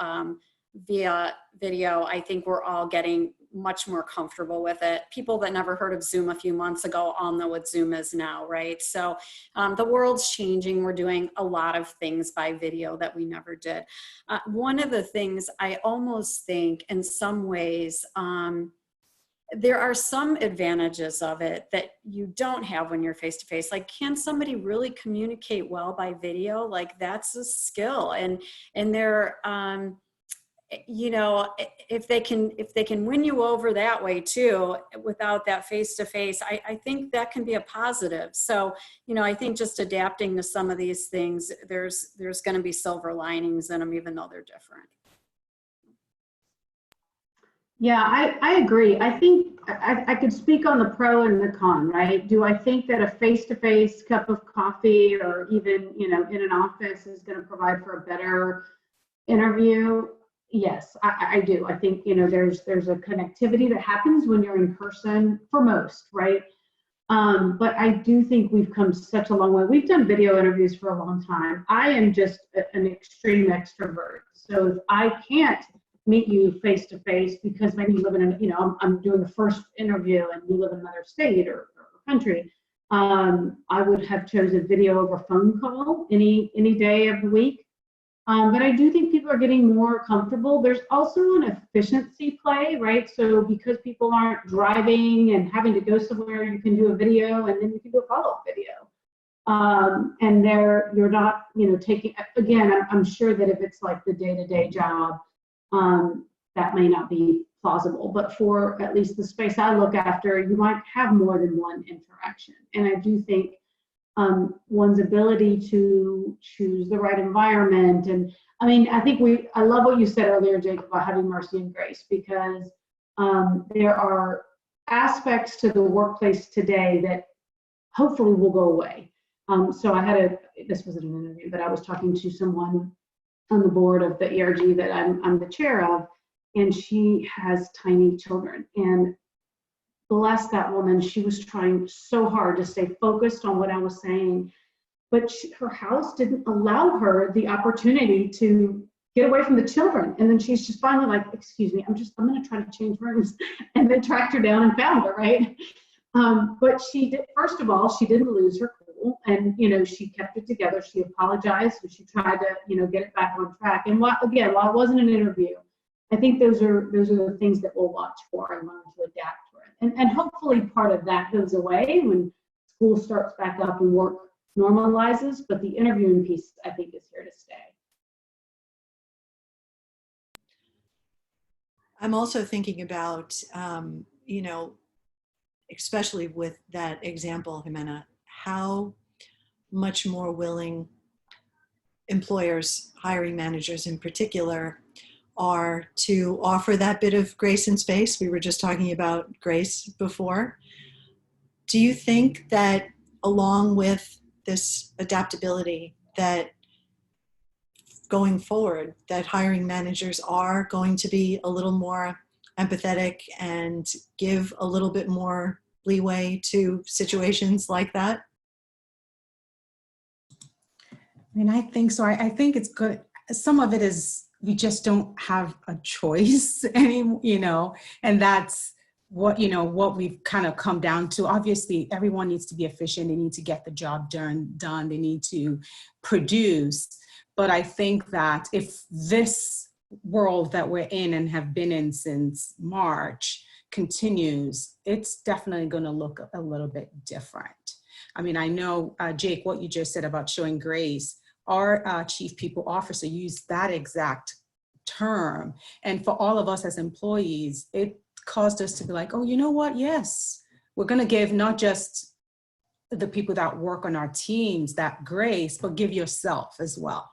via video, I think we're all getting much more comfortable with it. People that never heard of Zoom a few months ago all know what Zoom is now, right? So the world's changing. We're doing a lot of things by video that we never did. One of the things I almost think in some ways, there are some advantages of it that you don't have when you're face-to-face. Like, can somebody really communicate well by video? Like, that's a skill. And you know, if they can win you over that way too, without that face-to-face, I think that can be a positive. So, you know, I think just adapting to some of these things, there's going to be silver linings in them, even though they're different. Yeah, I agree. I think I could speak on the pro and the con, right? Do I think that a face-to-face cup of coffee or even, you know, in an office is going to provide for a better interview? Yes, I do. I think, you know, there's a connectivity that happens when you're in person for most, right? But I do think we've come such a long way. We've done video interviews for a long time. I am just an extreme extrovert. So if I can't meet you face to face because maybe you live in, you know, I'm doing the first interview and you live in another state or country, I would have chosen video over phone call any day of the week. But I do think people are getting more comfortable. There's also an efficiency play, right? So because people aren't driving and having to go somewhere, you can do a video and then you can do a follow-up video. And you're not, you know, taking, again, I'm sure that if it's like the day-to-day job, that may not be plausible. But for at least the space I look after, you might have more than one interaction. And I do think one's ability to choose the right environment. And I mean, I love what you said earlier, Jake, about having mercy and grace, because there are aspects to the workplace today that hopefully will go away. So this wasn't an interview, but I was talking to someone on the board of the ERG that I'm the chair of, and she has tiny children. And bless that woman, she was trying so hard to stay focused on what I was saying, but her house didn't allow her the opportunity to get away from the children. And then she's just finally like, excuse me, I'm going to try to change rooms, and then tracked her down and found her, right? But she did, first of all, she didn't lose her cool, and, you know, she kept it together. She apologized, and she tried to, you know, get it back on track. And while it wasn't an interview, I think those are the things that we'll watch for and learn to adapt for it. And hopefully part of that goes away when school starts back up and work normalizes, but the interviewing piece, I think, is here to stay. I'm also thinking about, you know, especially with that example, Ximena, how much more willing employers, hiring managers in particular, are to offer that bit of grace and space. We were just talking about grace before. Do you think that along with this adaptability, that going forward, that hiring managers are going to be a little more empathetic and give a little bit more leeway to situations like that? I mean, I think so. I think it's good. Some of it is we just don't have a choice anymore, you know, and that's what, you know, what we've kind of come down to. Obviously, everyone needs to be efficient. They need to get the job done. They need to produce. But I think that if this world that we're in and have been in since March continues, it's definitely going to look a little bit different. I mean, I know, Jake, what you just said about showing grace, our chief people officer used that exact term. And for all of us as employees, it caused us to be like, oh, you know what? Yes, we're going to give not just the people that work on our teams that grace, but give yourself as well.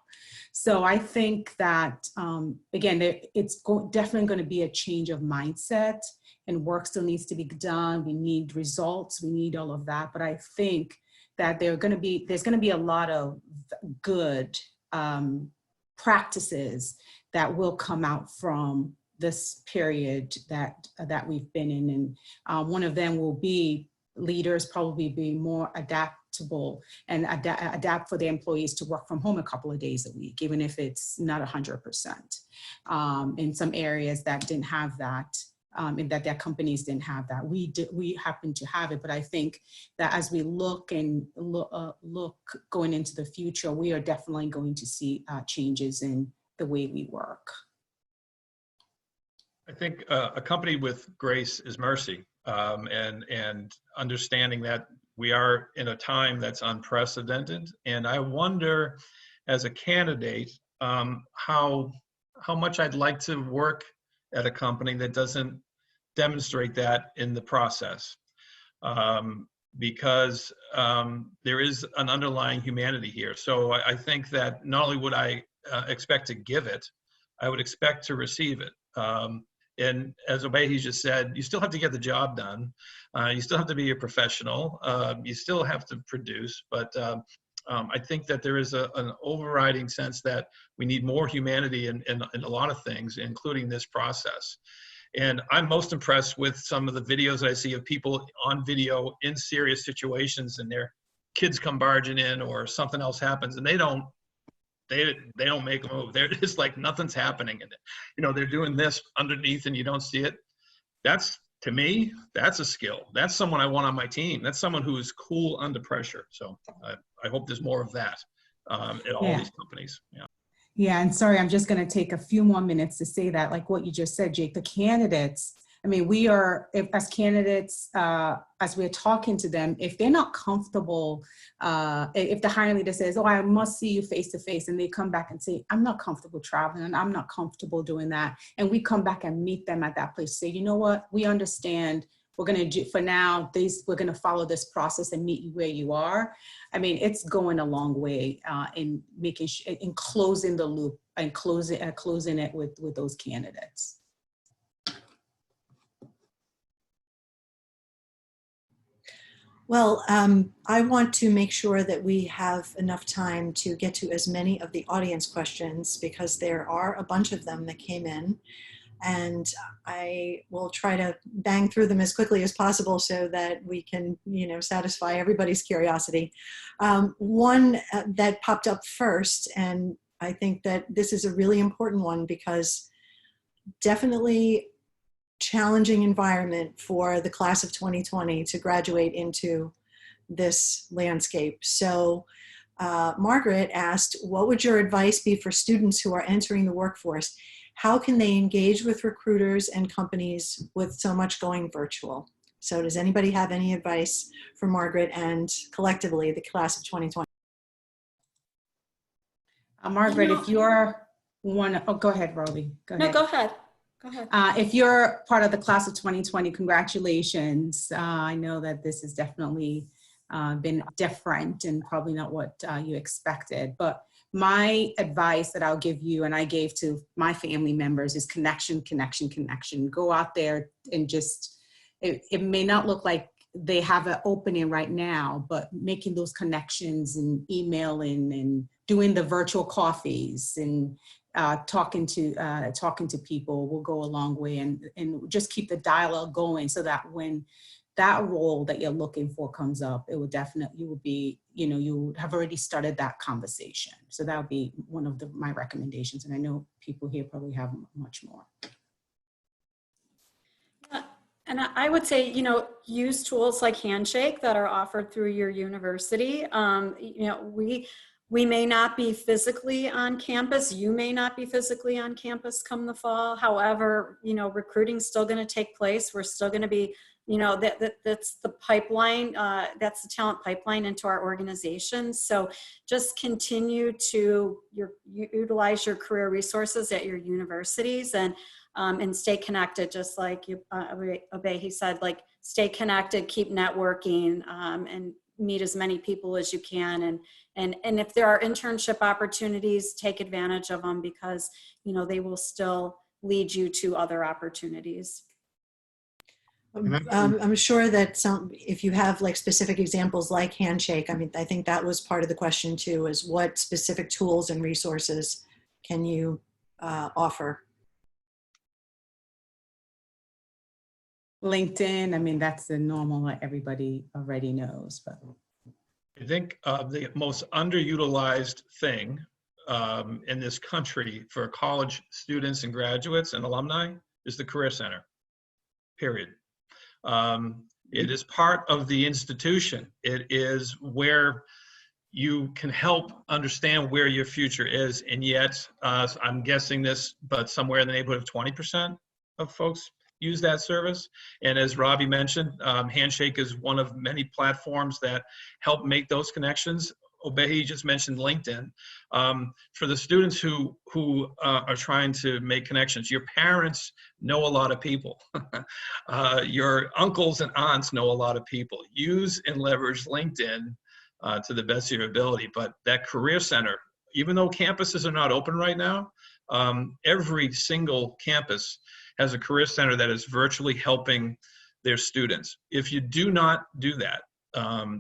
So I think that, again, it's definitely going to be a change of mindset, and work still needs to be done. We need results. We need all of that. But I think that there's going to be a lot of good practices that will come out from this period that we've been in. And one of them will be leaders probably be more adaptable and adapt for their employees to work from home a couple of days a week, even if it's not 100%. In some areas that didn't have that, and that their companies didn't have that. We happen to have it, but I think that as we look going into the future, we are definitely going to see changes in the way we work. I think accompanied with grace is mercy, and understanding that we are in a time that's unprecedented. And I wonder, as a candidate, how how much I'd like to work at a company that doesn't demonstrate that in the process. Because there is an underlying humanity here. So I think that not only would I expect to give it, I would expect to receive it. And as Obehi just said, you still have to get the job done. You still have to be a professional. You still have to produce. But I think that there is an overriding sense that we need more humanity in a lot of things, including this process. And I'm most impressed with some of the videos that I see of people on video in serious situations, and their kids come barging in or something else happens, and they don't make a move. They're just like nothing's happening, and you know, they're doing this underneath and you don't see it. That's, to me, that's a skill. That's someone I want on my team. That's someone who is cool under pressure. So I hope there's more of that at all these companies. Yeah. Yeah, and sorry, I'm just going to take a few more minutes to say that, like what you just said, Jake, the candidates, I mean, we are, as candidates, as we're talking to them, if they're not comfortable, if the hiring leader says, oh, I must see you face to face, and they come back and say, I'm not comfortable traveling, and I'm not comfortable doing that. And we come back and meet them at that place, say, you know what, we understand. We're going to do, for now, we're going to follow this process and meet you where you are. I mean, it's going a long way in making in closing the loop and closing it with those candidates. Well, I want to make sure that we have enough time to get to as many of the audience questions, because there are a bunch of them that came in. And I will try to bang through them as quickly as possible so that we can, you know, satisfy everybody's curiosity. One that popped up first, and I think that this is a really important one, because definitely challenging environment for the class of 2020 to graduate into this landscape. So Margaret asked, what would your advice be for students who are entering the workforce? How can they engage with recruiters and companies with so much going virtual? So does anybody have any advice for Margaret and collectively the class of 2020? Margaret, if you're one, oh, go ahead, Robi. Go ahead. No, go ahead. Go ahead. If you're part of the class of 2020, congratulations. I know that this has definitely been different and probably not what you expected, but my advice that I'll give you, and I gave to my family members, is connection, connection, connection. Go out there and just, it may not look like they have an opening right now, but making those connections and emailing and doing the virtual coffees and talking to people will go a long way, and just keep the dialogue going, so that when that role that you're looking for comes up, it will definitely, you will be, you know, you have already started that conversation. So that would be one of my recommendations. And I know people here probably have much more. And I would say, you know, use tools like Handshake that are offered through your university. You know, we may not be physically on campus. You may not be physically on campus come the fall. However, you know, recruiting's still going to take place. We're still going to be, you know, that's the pipeline, that's the talent pipeline into our organization. So just continue to utilize your career resources at your universities and stay connected, just like Obehi said, like stay connected, keep networking, and meet as many people as you can. And if there are internship opportunities, take advantage of them, because, you know, they will still lead you to other opportunities. I'm sure that if you have like specific examples like Handshake, I mean, I think that was part of the question too, is what specific tools and resources can you offer? LinkedIn, I mean, that's the normal that everybody already knows. But I think the most underutilized thing in this country for college students and graduates and alumni is the Career Center, period. It is part of the institution. It is where you can help understand where your future is. And yet, I'm guessing this, but somewhere in the neighborhood of 20% of folks use that service. And as Robbie mentioned, Handshake is one of many platforms that help make those connections. Obehi just mentioned LinkedIn. For the students who are trying to make connections, your parents know a lot of people. Your uncles and aunts know a lot of people. Use and leverage LinkedIn to the best of your ability. But that career center, even though campuses are not open right now, every single campus has a career center that is virtually helping their students. If you do not do that,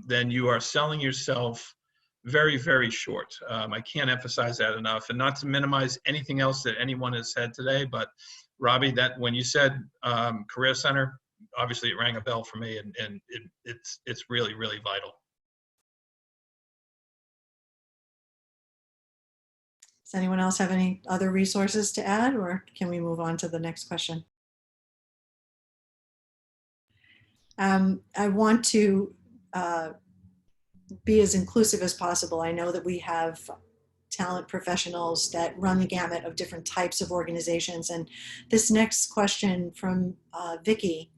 then you are selling yourself very, very short. I can't emphasize that enough, and not to minimize anything else that anyone has said today, but Robbie, that when you said career center, obviously it rang a bell for me, and it's really, really vital. Does anyone else have any other resources to add, or can we move on to the next question? I want to be as inclusive as possible. I know that we have talent professionals that run the gamut of different types of organizations. And this next question from Vicky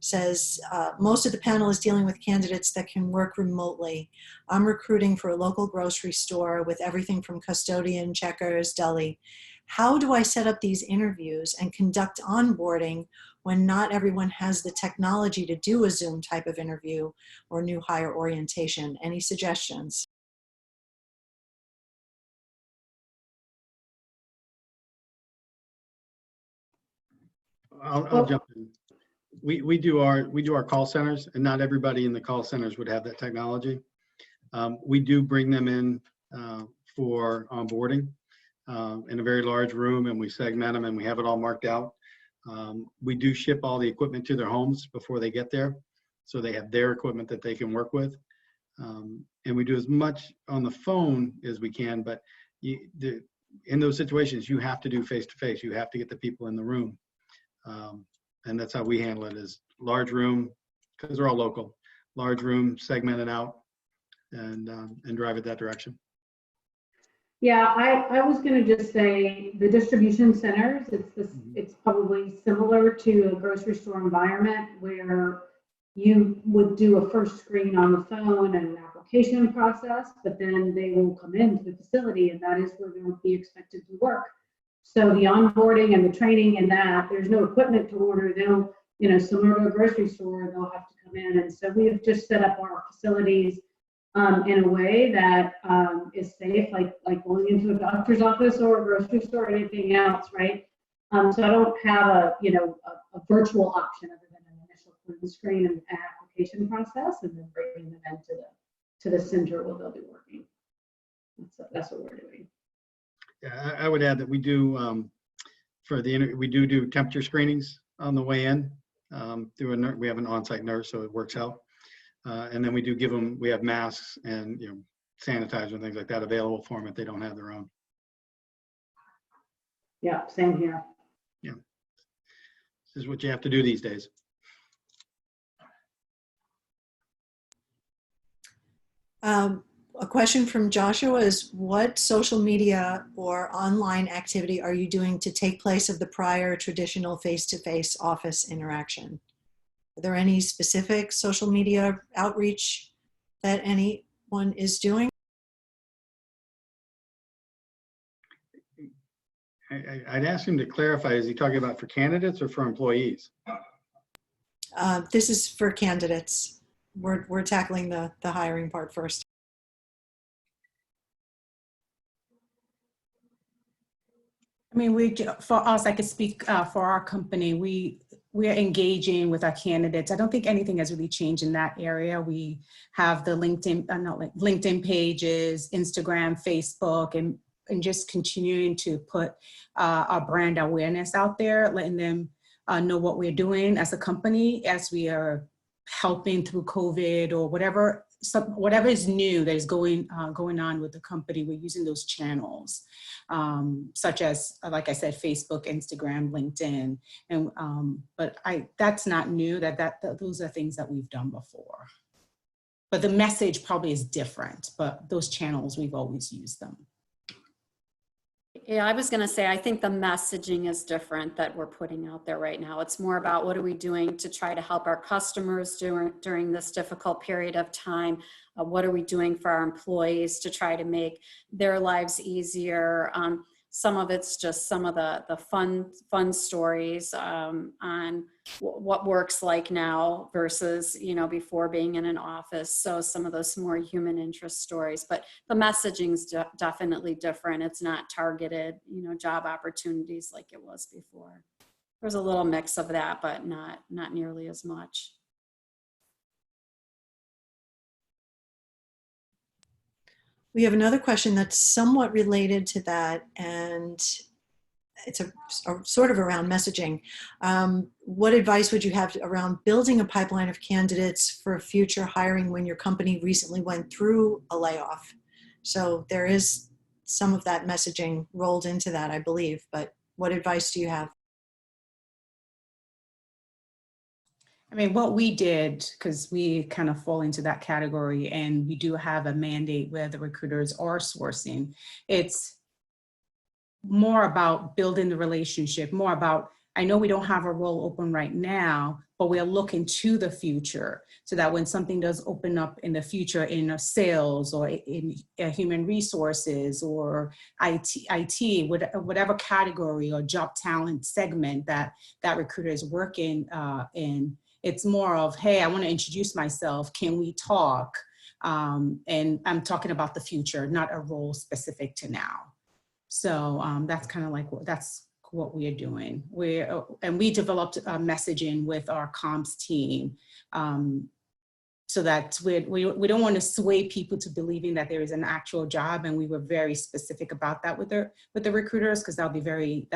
says, most of the panel is dealing with candidates that can work remotely. I'm recruiting for a local grocery store with everything from custodian, checkers, deli. How do I set up these interviews and conduct onboarding when not everyone has the technology to do a Zoom type of interview or new hire orientation? Any suggestions? I'll jump in. We do our call centers, and not everybody in the call centers would have that technology. We do bring them in for onboarding in a very large room, and we segment them and we have it all marked out. We do ship all the equipment to their homes before they get there, so they have their equipment that they can work with. And we do as much on the phone as we can, but in those situations, you have to do face-to-face. You have to get the people in the room. And that's how we handle it, is large room, because they're all local, large room, segment it out, and drive it that direction. Yeah, I was going to just say the distribution centers, it's probably similar to a grocery store environment where you would do a first screen on the phone and an application process, but then they will come into the facility, and that is where they'll be expected to work. So the onboarding and the training and that, there's no equipment to order. They'll, similar to a grocery store, they'll have to come in. And so we have just set up our facilities in a way that is safe, like going into a doctor's office or a grocery store or anything else, right? So I don't have a virtual option other than an initial phone screen and application process, and then bringing them into the center where they'll be working. That's what we're doing. Yeah, I would add that we do we do temperature screenings on the way in through a nurse. We have an on-site nurse, so it works out. And then we do give them. We have masks and sanitizer and things like that available for them if they don't have their own. Yeah, same here. Yeah, this is what you have to do these days. A question from Joshua is, what social media or online activity are you doing to take place of the prior traditional face-to-face office interaction? Are there any specific social media outreach that anyone is doing? I'd ask him to clarify, is he talking about for candidates or for employees? This is for candidates. We're tackling the hiring part first. I mean, for us, I could speak for our company. We are engaging with our candidates. I don't think anything has really changed in that area. We have the LinkedIn pages, Instagram, Facebook, and just continuing to put our brand awareness out there, letting them know what we're doing as a company, as we are helping through COVID or whatever is new that is going on with the company. We're using those channels, such as, like I said, Facebook, Instagram, LinkedIn, and but that's not new. Those are things that we've done before. But the message probably is different. But those channels, we've always used them. Yeah, I was going to say, I think the messaging is different that we're putting out there right now. It's more about what are we doing to try to help our customers during this difficult period of time? What are we doing for our employees to try to make their lives easier? Some of it's just some of the fun stories on what work's like now versus, you know, before being in an office. So some of those more human interest stories, but the messaging's definitely different. It's not targeted, you know, job opportunities like it was before. There's a little mix of that, but not nearly as much. We have another question that's somewhat related to that, and it's a sort of around messaging. What advice would you have around building a pipeline of candidates for future hiring when your company recently went through a layoff? So there is some of that messaging rolled into that, I believe, but what advice do you have? I mean, what we did, because we kind of fall into that category, and we do have a mandate where the recruiters are sourcing. It's more about building the relationship, more about, I know we don't have a role open right now, but we're looking to the future so that when something does open up in the future in sales or in human resources or IT, whatever category or job talent segment that recruiter is working in, it's more of, hey, I want to introduce myself. Can we talk? And I'm talking about the future, not a role specific to now. So that's kind of like that's what we are doing. We developed a messaging with our comms team so that we don't want to sway people to believing that there is an actual job, and we were very specific about that with the recruiters, because that'll be very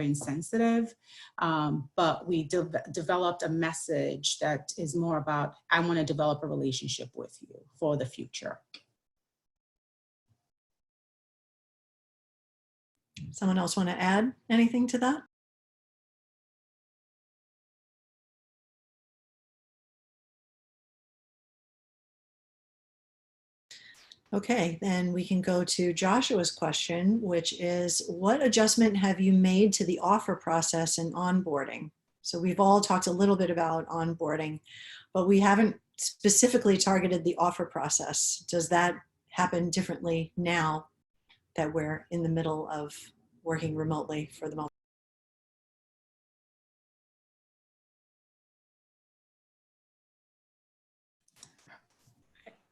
insensitive. But we developed a message that is more about, I want to develop a relationship with you for the future. Someone else want to add anything to that? Okay, then we can go to Joshua's question, which is, what adjustment have you made to the offer process and onboarding? So we've all talked a little bit about onboarding, but we haven't specifically targeted the offer process. Does that happen differently now that we're in the middle of working remotely for the moment?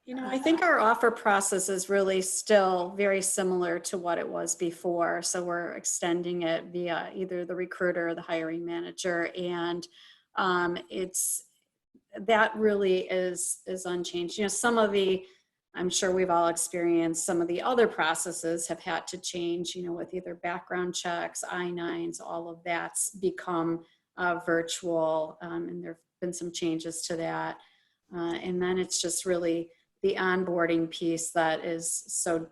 You know, I think our offer process is really still very similar to what it was before. So we're extending it via either the recruiter or the hiring manager. And that really is unchanged. You know, some of the, I'm sure we've all experienced, some of the other processes have had to change, you know, with either background checks, I-9s, all of that's become virtual. And there've been some changes to that. And then it's just really the onboarding piece that is so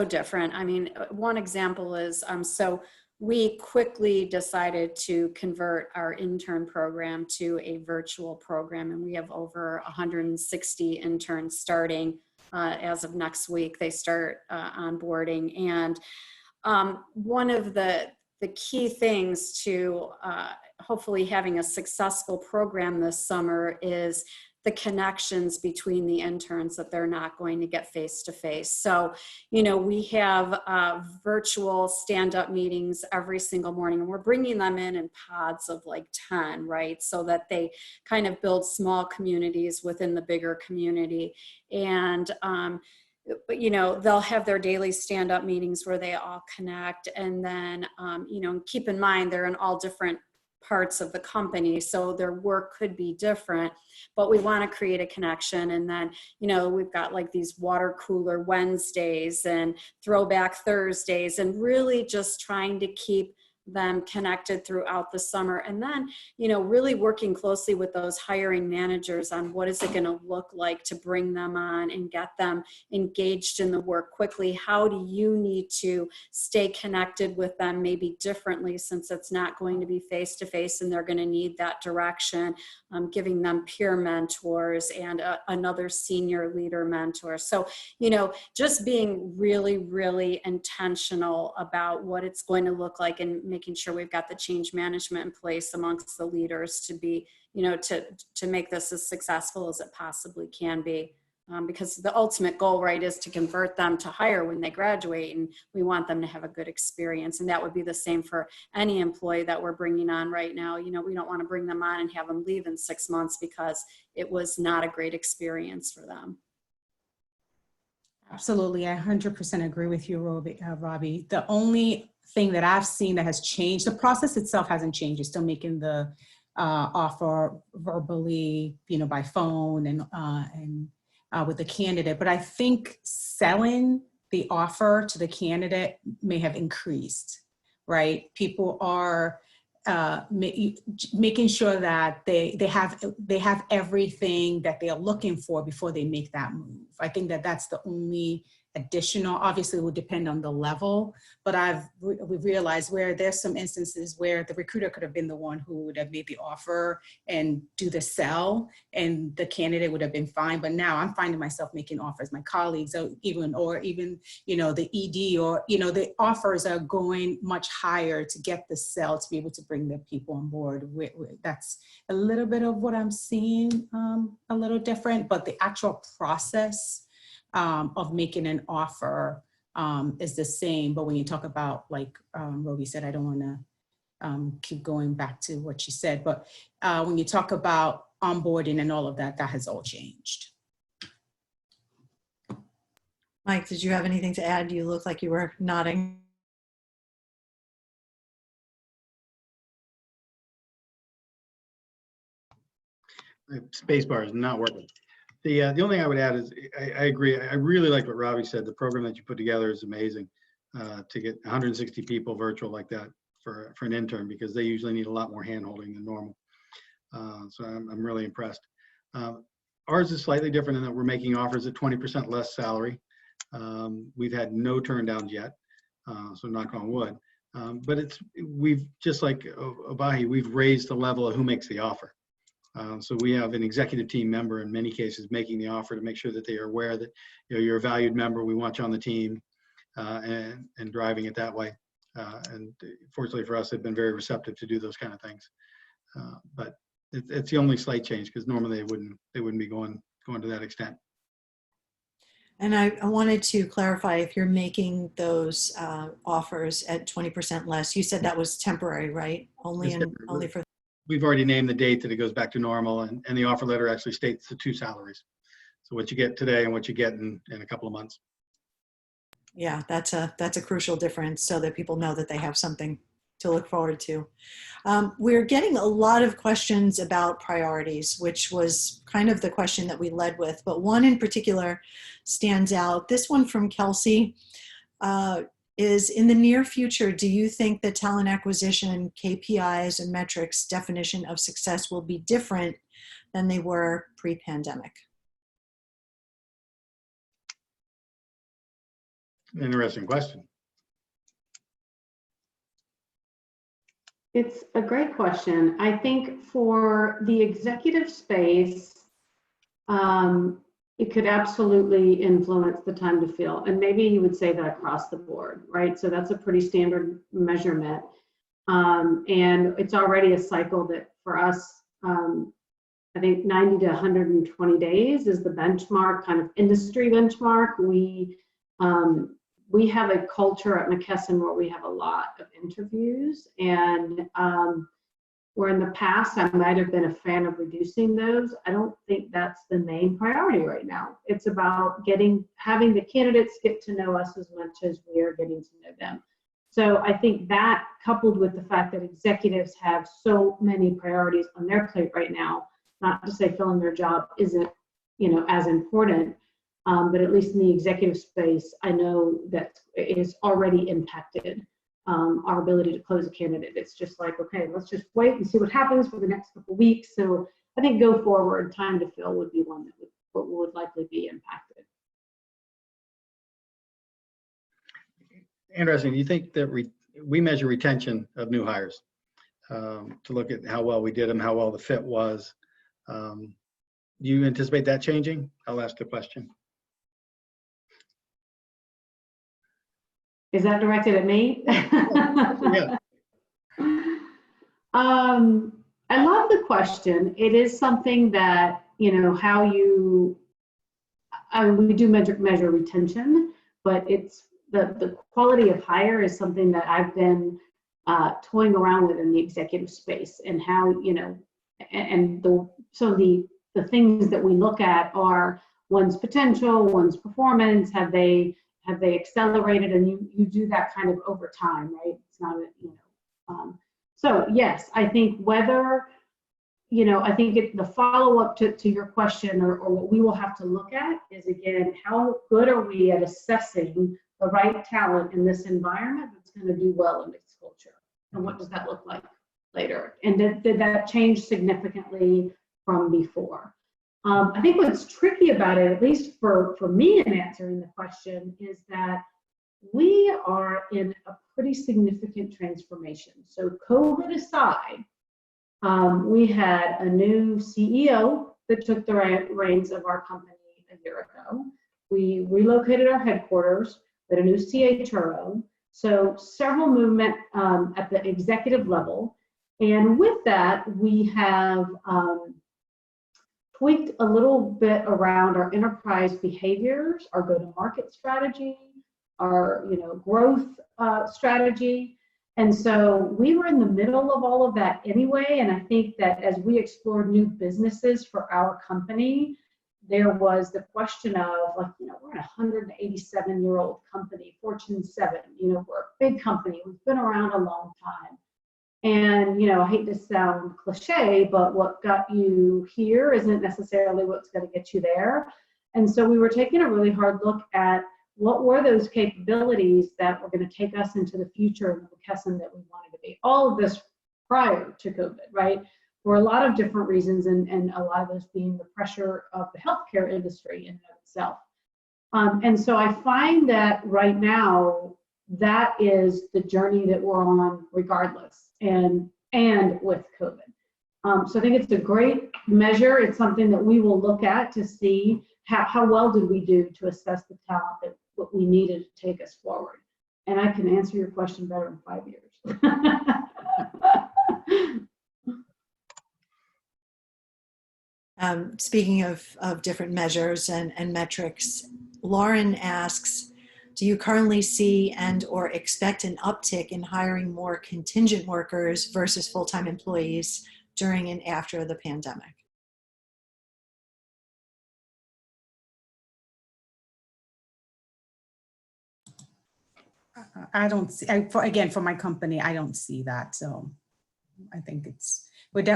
different. I mean, one example is, so we quickly decided to convert our intern program to a virtual program, and we have over 160 interns starting as of next week. They start onboarding, and one of the key things to hopefully having a successful program this summer is the connections between the interns that they're not going to get face-to-face. So, you know, we have virtual stand-up meetings every single morning, and we're bringing them in pods of like 10, right? So that they kind of build small communities within the bigger community. And, you know, they'll have their daily stand-up meetings where they all connect. And then, you know, keep in mind, they're in all different parts of the company, so their work could be different, but we want to create a connection. And then, you know, we've got like these water cooler Wednesdays and throwback Thursdays, and really just trying to keep them connected throughout the summer. And then, really working closely with those hiring managers on what is it going to look like to bring them on and get them engaged in the work quickly. How do you need to stay connected with them maybe differently, since it's not going to be face-to-face and they're going to need that direction, giving them peer mentors and another senior leader mentor. So, just being really, really intentional about what it's going to look like and making sure we've got the change management in place amongst the leaders to be, to make this as successful as it possibly can be. Because the ultimate goal, right, is to convert them to hire when they graduate, and we want them to have a good experience. And that would be the same for any employee that we're bringing on right now. We don't want to bring them on and have them leave in 6 months because it was not a great experience for them. Absolutely, I 100% agree with you, Robbie. The only thing that I've seen that has changed, the process itself hasn't changed. You're still making the offer verbally, by phone and with the candidate. But I think selling the offer to the candidate may have increased, right? People are making sure that they have everything that they are looking for before they make that move. I think that that's the only additional, obviously it would depend on the level, but we've realized where there's some instances where the recruiter could have been the one who would have made the offer and do the sell, and the candidate would have been fine. But now I'm finding myself making offers, my colleagues, or even the ED, or the offers are going much higher to get the sell, to be able to bring the people on board. That's a little bit of what I'm seeing, a little different, but the actual process of making an offer is the same. But when you talk about, like Robi said, I don't want to keep going back to what she said, but when you talk about onboarding and all of that, that has all changed. Mike, did you have anything to add? You look like you were nodding. Spacebar is not working. The only thing I would add is I agree. I really like what Robbie said. The program that you put together is amazing, to get 160 people virtual like that for an intern, because they usually need a lot more hand-holding than normal. So I'm really impressed. Ours is slightly different in that we're making offers at 20% less salary. We've had no turn downs yet, so knock on wood. But we've, just like Obehi, we've raised the level of who makes the offer. So we have an executive team member in many cases making the offer to make sure that they are aware that you're a valued member, we want you on the team, and driving it that way. And fortunately for us, they've been very receptive to do those kind of things. But it's the only slight change, because normally they wouldn't be going to that extent. And I wanted to clarify, if you're making those offers at 20% less, you said that was temporary, right? Only for. We've already named the date that it goes back to normal, and the offer letter actually states the two salaries. So what you get today and what you get in a couple of months. Yeah, that's a crucial difference, so that people know that they have something to look forward to. We're getting a lot of questions about priorities, which was kind of the question that we led with, but one in particular stands out. This one from Kelsey is, in the near future, do you think that talent acquisition, KPIs, and metrics definition of success will be different than they were pre-pandemic? Interesting question. It's a great question. I think for the executive space, it could absolutely influence the time to fill. And maybe you would say that across the board, right? So that's a pretty standard measurement. And it's already a cycle that for us, I think 90 to 120 days is the benchmark, kind of industry benchmark. We have a culture at McKesson where we have a lot of interviews, and where in the past I might have been a fan of reducing those. I don't think that's the main priority right now. It's about having the candidates get to know us as much as we are getting to know them. So I think that, coupled with the fact that executives have so many priorities on their plate right now, not to say filling their job isn't, as important, but at least in the executive space, I know that it is already impacted our ability to close a candidate. It's just like, okay, let's just wait and see what happens for the next couple of weeks. So I think go forward, time to fill would be one that would likely be impacted. Interesting. You think that we measure retention of new hires to look at how well we did them, how well the fit was. Do you anticipate that changing? I'll ask the question. Is that directed at me? Yeah. I love the question. It is something that, you know, how you, we do measure retention, but it's the quality of hire is something that I've been toying around with in the executive space, and how, you know, and the things that we look at are one's potential, one's performance, have they accelerated, and you do that kind of over time, right? It's not a, you know, so yes, I think whether, you know, I think the follow-up to your question, or what we will have to look at is, again, how good are we at assessing the right talent in this environment that's going to do well in this culture, and what does that look like later? And did that change significantly from before? I think what's tricky about it, at least for me in answering the question, is that we are in a pretty significant transformation. So COVID aside, we had a new CEO that took the reins of our company a year ago. We relocated our headquarters, we had a new CHRO. So several movement at the executive level. And with that, we have tweaked a little bit around our enterprise behaviors, our go-to-market strategy, our, you know, growth strategy. And so we were in the middle of all of that anyway. And I think that as we explored new businesses for our company, there was the question of, like, you know, we're a 187-year-old company, Fortune 7, you know, we're a big company, we've been around a long time. And, you know, I hate to sound cliche, but what got you here isn't necessarily what's going to get you there. And so we were taking a really hard look at what were those capabilities that were going to take us into the future of McKesson that we wanted to be. All of this prior to COVID, right? For a lot of different reasons, and a lot of those being the pressure of the healthcare industry in and of itself. And so I find that right now, that is the journey that we're on regardless, and with COVID. So I think it's a great measure. It's something that we will look at to see how well did we do to assess the talent that what we needed to take us forward. And I can answer your question better in 5 years. Speaking of different measures and metrics, Lauren asks, do you currently see and or expect an uptick in hiring more contingent workers versus full-time employees during and after the pandemic? I don't see, again, for my company, I don't see that. So I think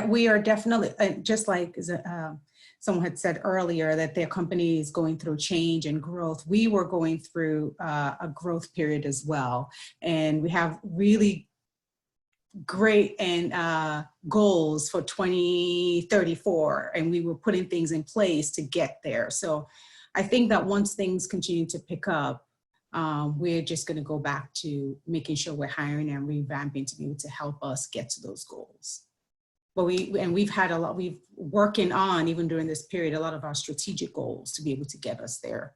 we are definitely, just like someone had said earlier, that their company is going through change and growth. We were going through a growth period as well. And we have really great goals for 2034. And we were putting things in place to get there. So I think that once things continue to pick up, we're just going to go back to making sure we're hiring and revamping to be able to help us get to those goals. But we've had a lot, we've working on, even during this period, a lot of our strategic goals to be able to get us there.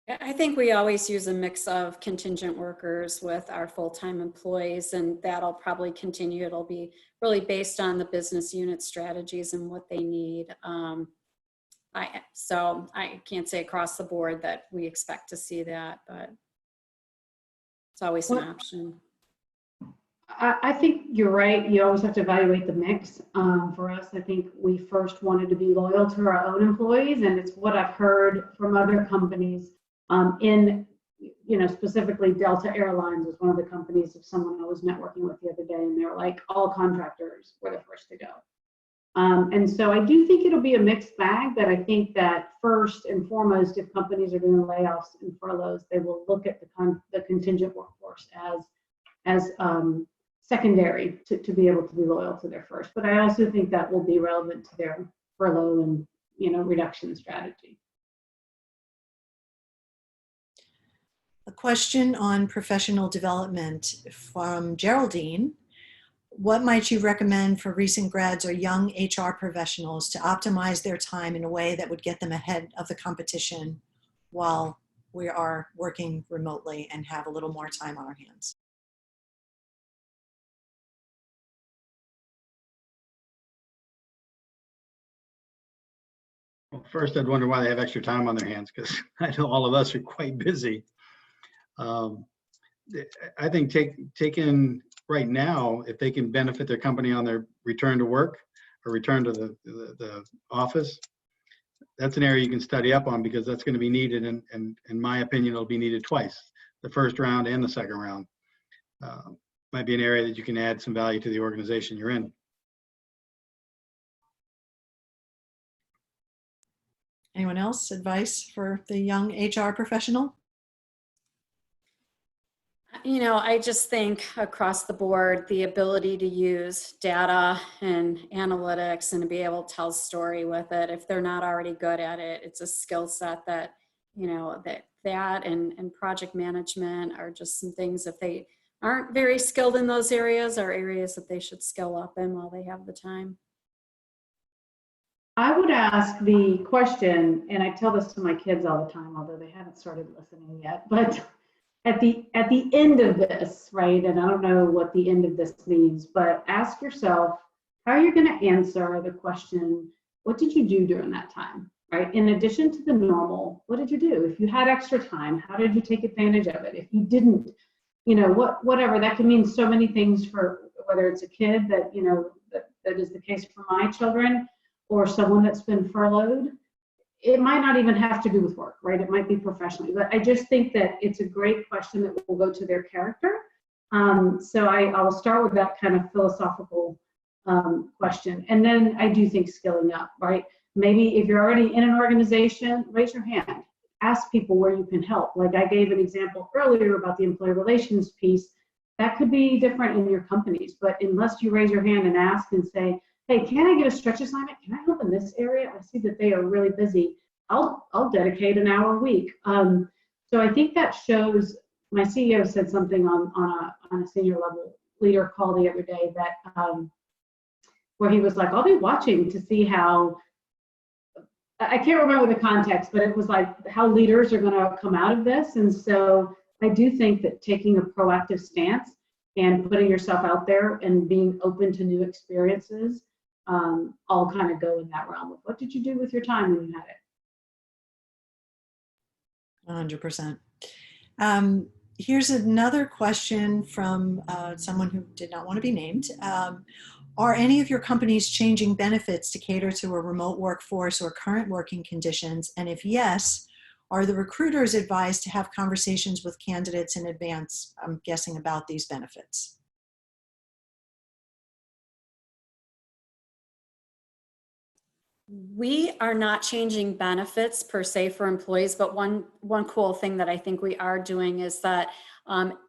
I think we always use a mix of contingent workers with our full-time employees, and that'll probably continue. It'll be really based on the business unit strategies and what they need. So I can't say across the board that we expect to see that, but it's always an option. I think you're right. You always have to evaluate the mix. For us, I think we first wanted to be loyal to our own employees, and it's what I've heard from other companies. In, you know, specifically Delta Airlines was one of the companies of someone I was networking with the other day, and they were like, all contractors were the first to go. And so I do think it'll be a mixed bag, but I think that first and foremost, if companies are doing layoffs and furloughs, they will look at the contingent workforce as secondary to be able to be loyal to their first. But I also think that will be relevant to their furlough and reduction strategy. A question on professional development from Geraldine. What might you recommend for recent grads or young HR professionals to optimize their time in a way that would get them ahead of the competition while we are working remotely and have a little more time on our hands? Well, first, I'd wonder why they have extra time on their hands, because I know all of us are quite busy. I think taking right now, if they can benefit their company on their return to work or return to the office, that's an area you can study up on, because that's going to be needed. And in my opinion, it'll be needed twice, the first round and the second round. Might be an area that you can add some value to the organization you're in. Anyone else? Advice for the young HR professional? I just think across the board, the ability to use data and analytics and to be able to tell a story with it, if they're not already good at it, it's a skill set that, that and project management are just some things, if they aren't very skilled in those areas, are areas that they should skill up in while they have the time. I would ask the question, and I tell this to my kids all the time, although they haven't started listening yet, but at the end of this, right, and I don't know what the end of this means, but ask yourself, how are you going to answer the question, what did you do during that time, right? In addition to the normal, what did you do? If you had extra time, how did you take advantage of it? If you didn't, whatever, that can mean so many things for whether it's a kid that, that is the case for my children, or someone that's been furloughed. It might not even have to do with work, right? It might be professionally, but I just think that it's a great question that will go to their character. So I will start with that kind of philosophical question. And then I do think skilling up, right? Maybe if you're already in an organization, raise your hand. Ask people where you can help. Like I gave an example earlier about the employee relations piece. That could be different in your companies, but unless you raise your hand and ask and say, hey, can I get a stretch assignment? Can I help in this area? I see that they are really busy. I'll dedicate an hour a week. So I think that shows, my CEO said something on a senior level leader call the other day that where he was like, I'll be watching to see how, I can't remember the context, but it was like how leaders are going to come out of this. And so I do think that taking a proactive stance and putting yourself out there and being open to new experiences all kind of go in that realm of what did you do with your time when you had it? 100%. Here's another question from someone who did not want to be named. Are any of your companies changing benefits to cater to a remote workforce or current working conditions? And if yes, are the recruiters advised to have conversations with candidates in advance, I'm guessing, about these benefits? We are not changing benefits per se for employees, but one cool thing that I think we are doing is that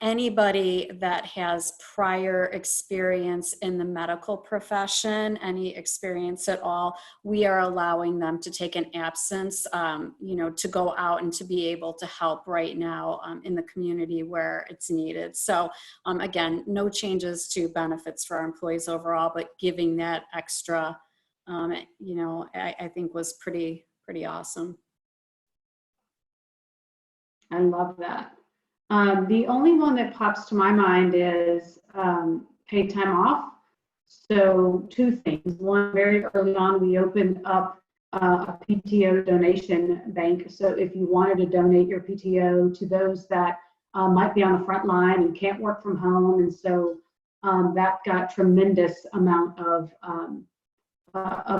anybody that has prior experience in the medical profession, any experience at all, we are allowing them to take an absence, to go out and to be able to help right now in the community where it's needed. So again, no changes to benefits for our employees overall, but giving that extra I think was pretty awesome. I love that. The only one that pops to my mind is paid time off. So two things. One, very early on, we opened up a PTO donation bank. So if you wanted to donate your PTO to those that might be on the front line and can't work from home, and so that got tremendous amount of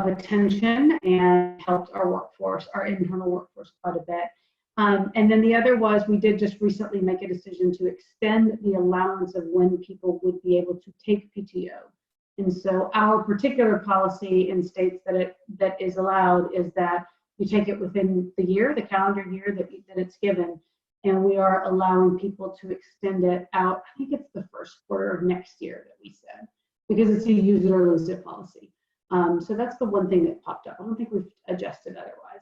attention and helped our workforce, our internal workforce, quite a bit. And then the other was we did just recently make a decision to extend the allowance of when people would be able to take PTO. And so our particular policy in states that is allowed is that you take it within the year, the calendar year that it's given, and we are allowing people to extend it out. I think it's the first quarter of next year that we said, because it's a use it or lose it policy. So that's the one thing that popped up. I don't think we've adjusted otherwise.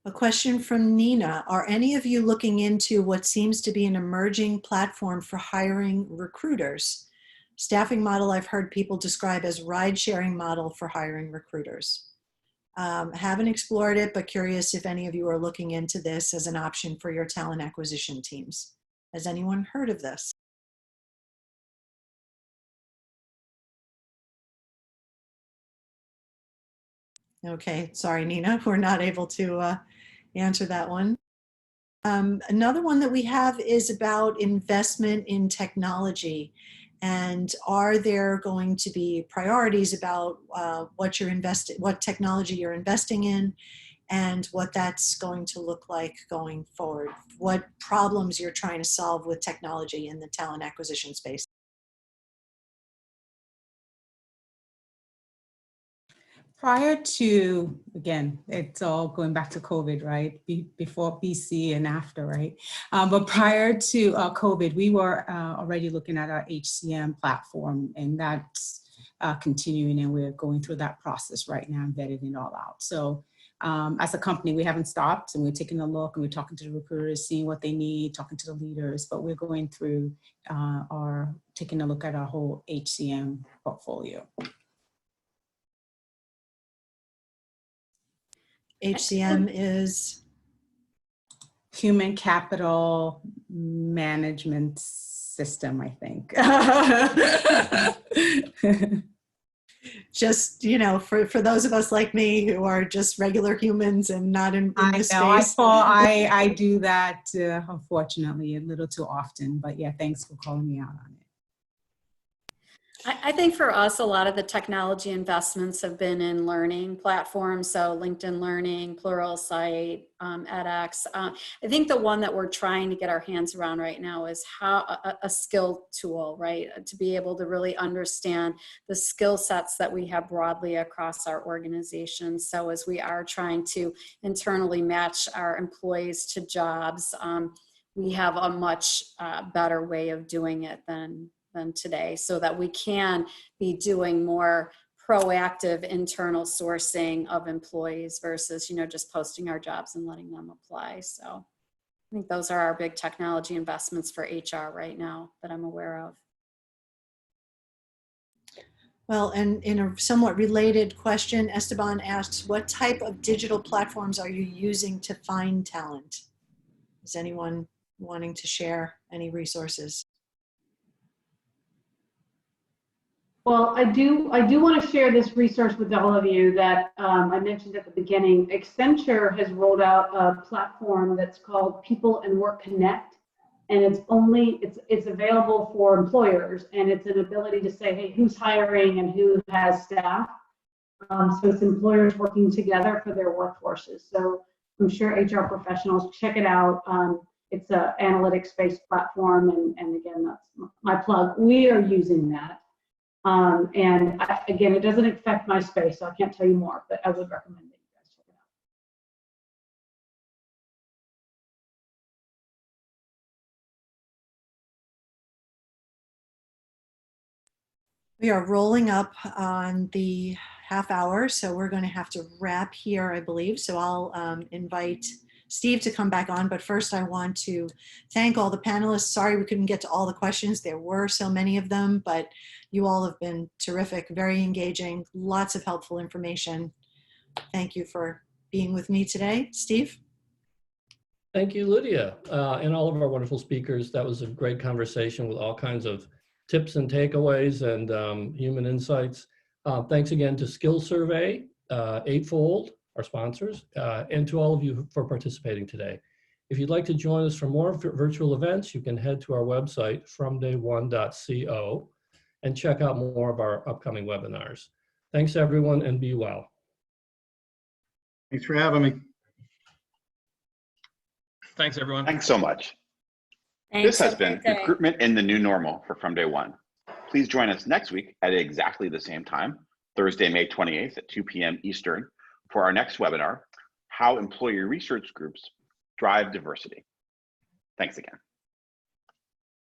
A question from Nina. Are any of you looking into what seems to be an emerging platform for hiring recruiters? Staffing model I've heard people describe as ride-sharing model for hiring recruiters. Haven't explored it, but curious if any of you are looking into this as an option for your talent acquisition teams. Has anyone heard of this? Okay, sorry, Nina, we're not able to answer that one. Another one that we have is about investment in technology. And are there going to be priorities about what technology you're investing in and what that's going to look like going forward? What problems you're trying to solve with technology in the talent acquisition space? Prior to, again, it's all going back to COVID, right? Before BC and after, right? But prior to COVID, we were already looking at our HCM platform, and that's continuing, and we're going through that process right now, embedding it all out. So as a company, we haven't stopped, and we're taking a look, and we're talking to the recruiters, seeing what they need, talking to the leaders, but we're going through taking a look at our whole HCM portfolio. HCM is? Human capital management system, I think. Just, you know, for those of us like me who are just regular humans and not in this space. I do that, unfortunately, a little too often, but yeah, thanks for calling me out on it. I think for us, a lot of the technology investments have been in learning platforms. So LinkedIn Learning, Pluralsight, edX. I think the one that we're trying to get our hands around right now is how a skill tool, right? To be able to really understand the skill sets that we have broadly across our organization. So as we are trying to internally match our employees to jobs, we have a much better way of doing it than today, so that we can be doing more proactive internal sourcing of employees versus, you know, just posting our jobs and letting them apply. So I think those are our big technology investments for HR right now that I'm aware of. Well, and in a somewhat related question, Esteban asks, what type of digital platforms are you using to find talent? Is anyone wanting to share any resources? Well, I do want to share this resource with all of you that I mentioned at the beginning. Accenture has rolled out a platform that's called People and Work Connect, and it's available for employers, and it's an ability to say, hey, who's hiring and who has staff. So it's employers working together for their workforces. So I'm sure HR professionals check it out. It's an analytics-based platform, and again, that's my plug. We are using that. Again, it doesn't affect my space, so I can't tell you more, but I would recommend that you guys check it out. We are rolling up on the half hour, so we're going to have to wrap here, I believe. So I'll invite Steve to come back on, but first I want to thank all the panelists. Sorry we couldn't get to all the questions. There were so many of them, but you all have been terrific, very engaging, lots of helpful information. Thank you for being with me today. Steve? Thank you, Lydia, and all of our wonderful speakers. That was a great conversation with all kinds of tips and takeaways and human insights. Thanks again to SkillSurvey, Eightfold, our sponsors, and to all of you for participating today. If you'd like to join us for more virtual events, you can head to our website, fromday1.co, and check out more of our upcoming webinars. Thanks, everyone, and be well. Thanks for having me. Thanks, everyone. Thanks so much. This has Have a been great day. Recruitment in the New Normal for From Day One. Please join us next week at exactly the same time, Thursday, May 28th at 2 p.m. Eastern, for our next webinar, How Employee Research Groups Drive Diversity. Thanks again.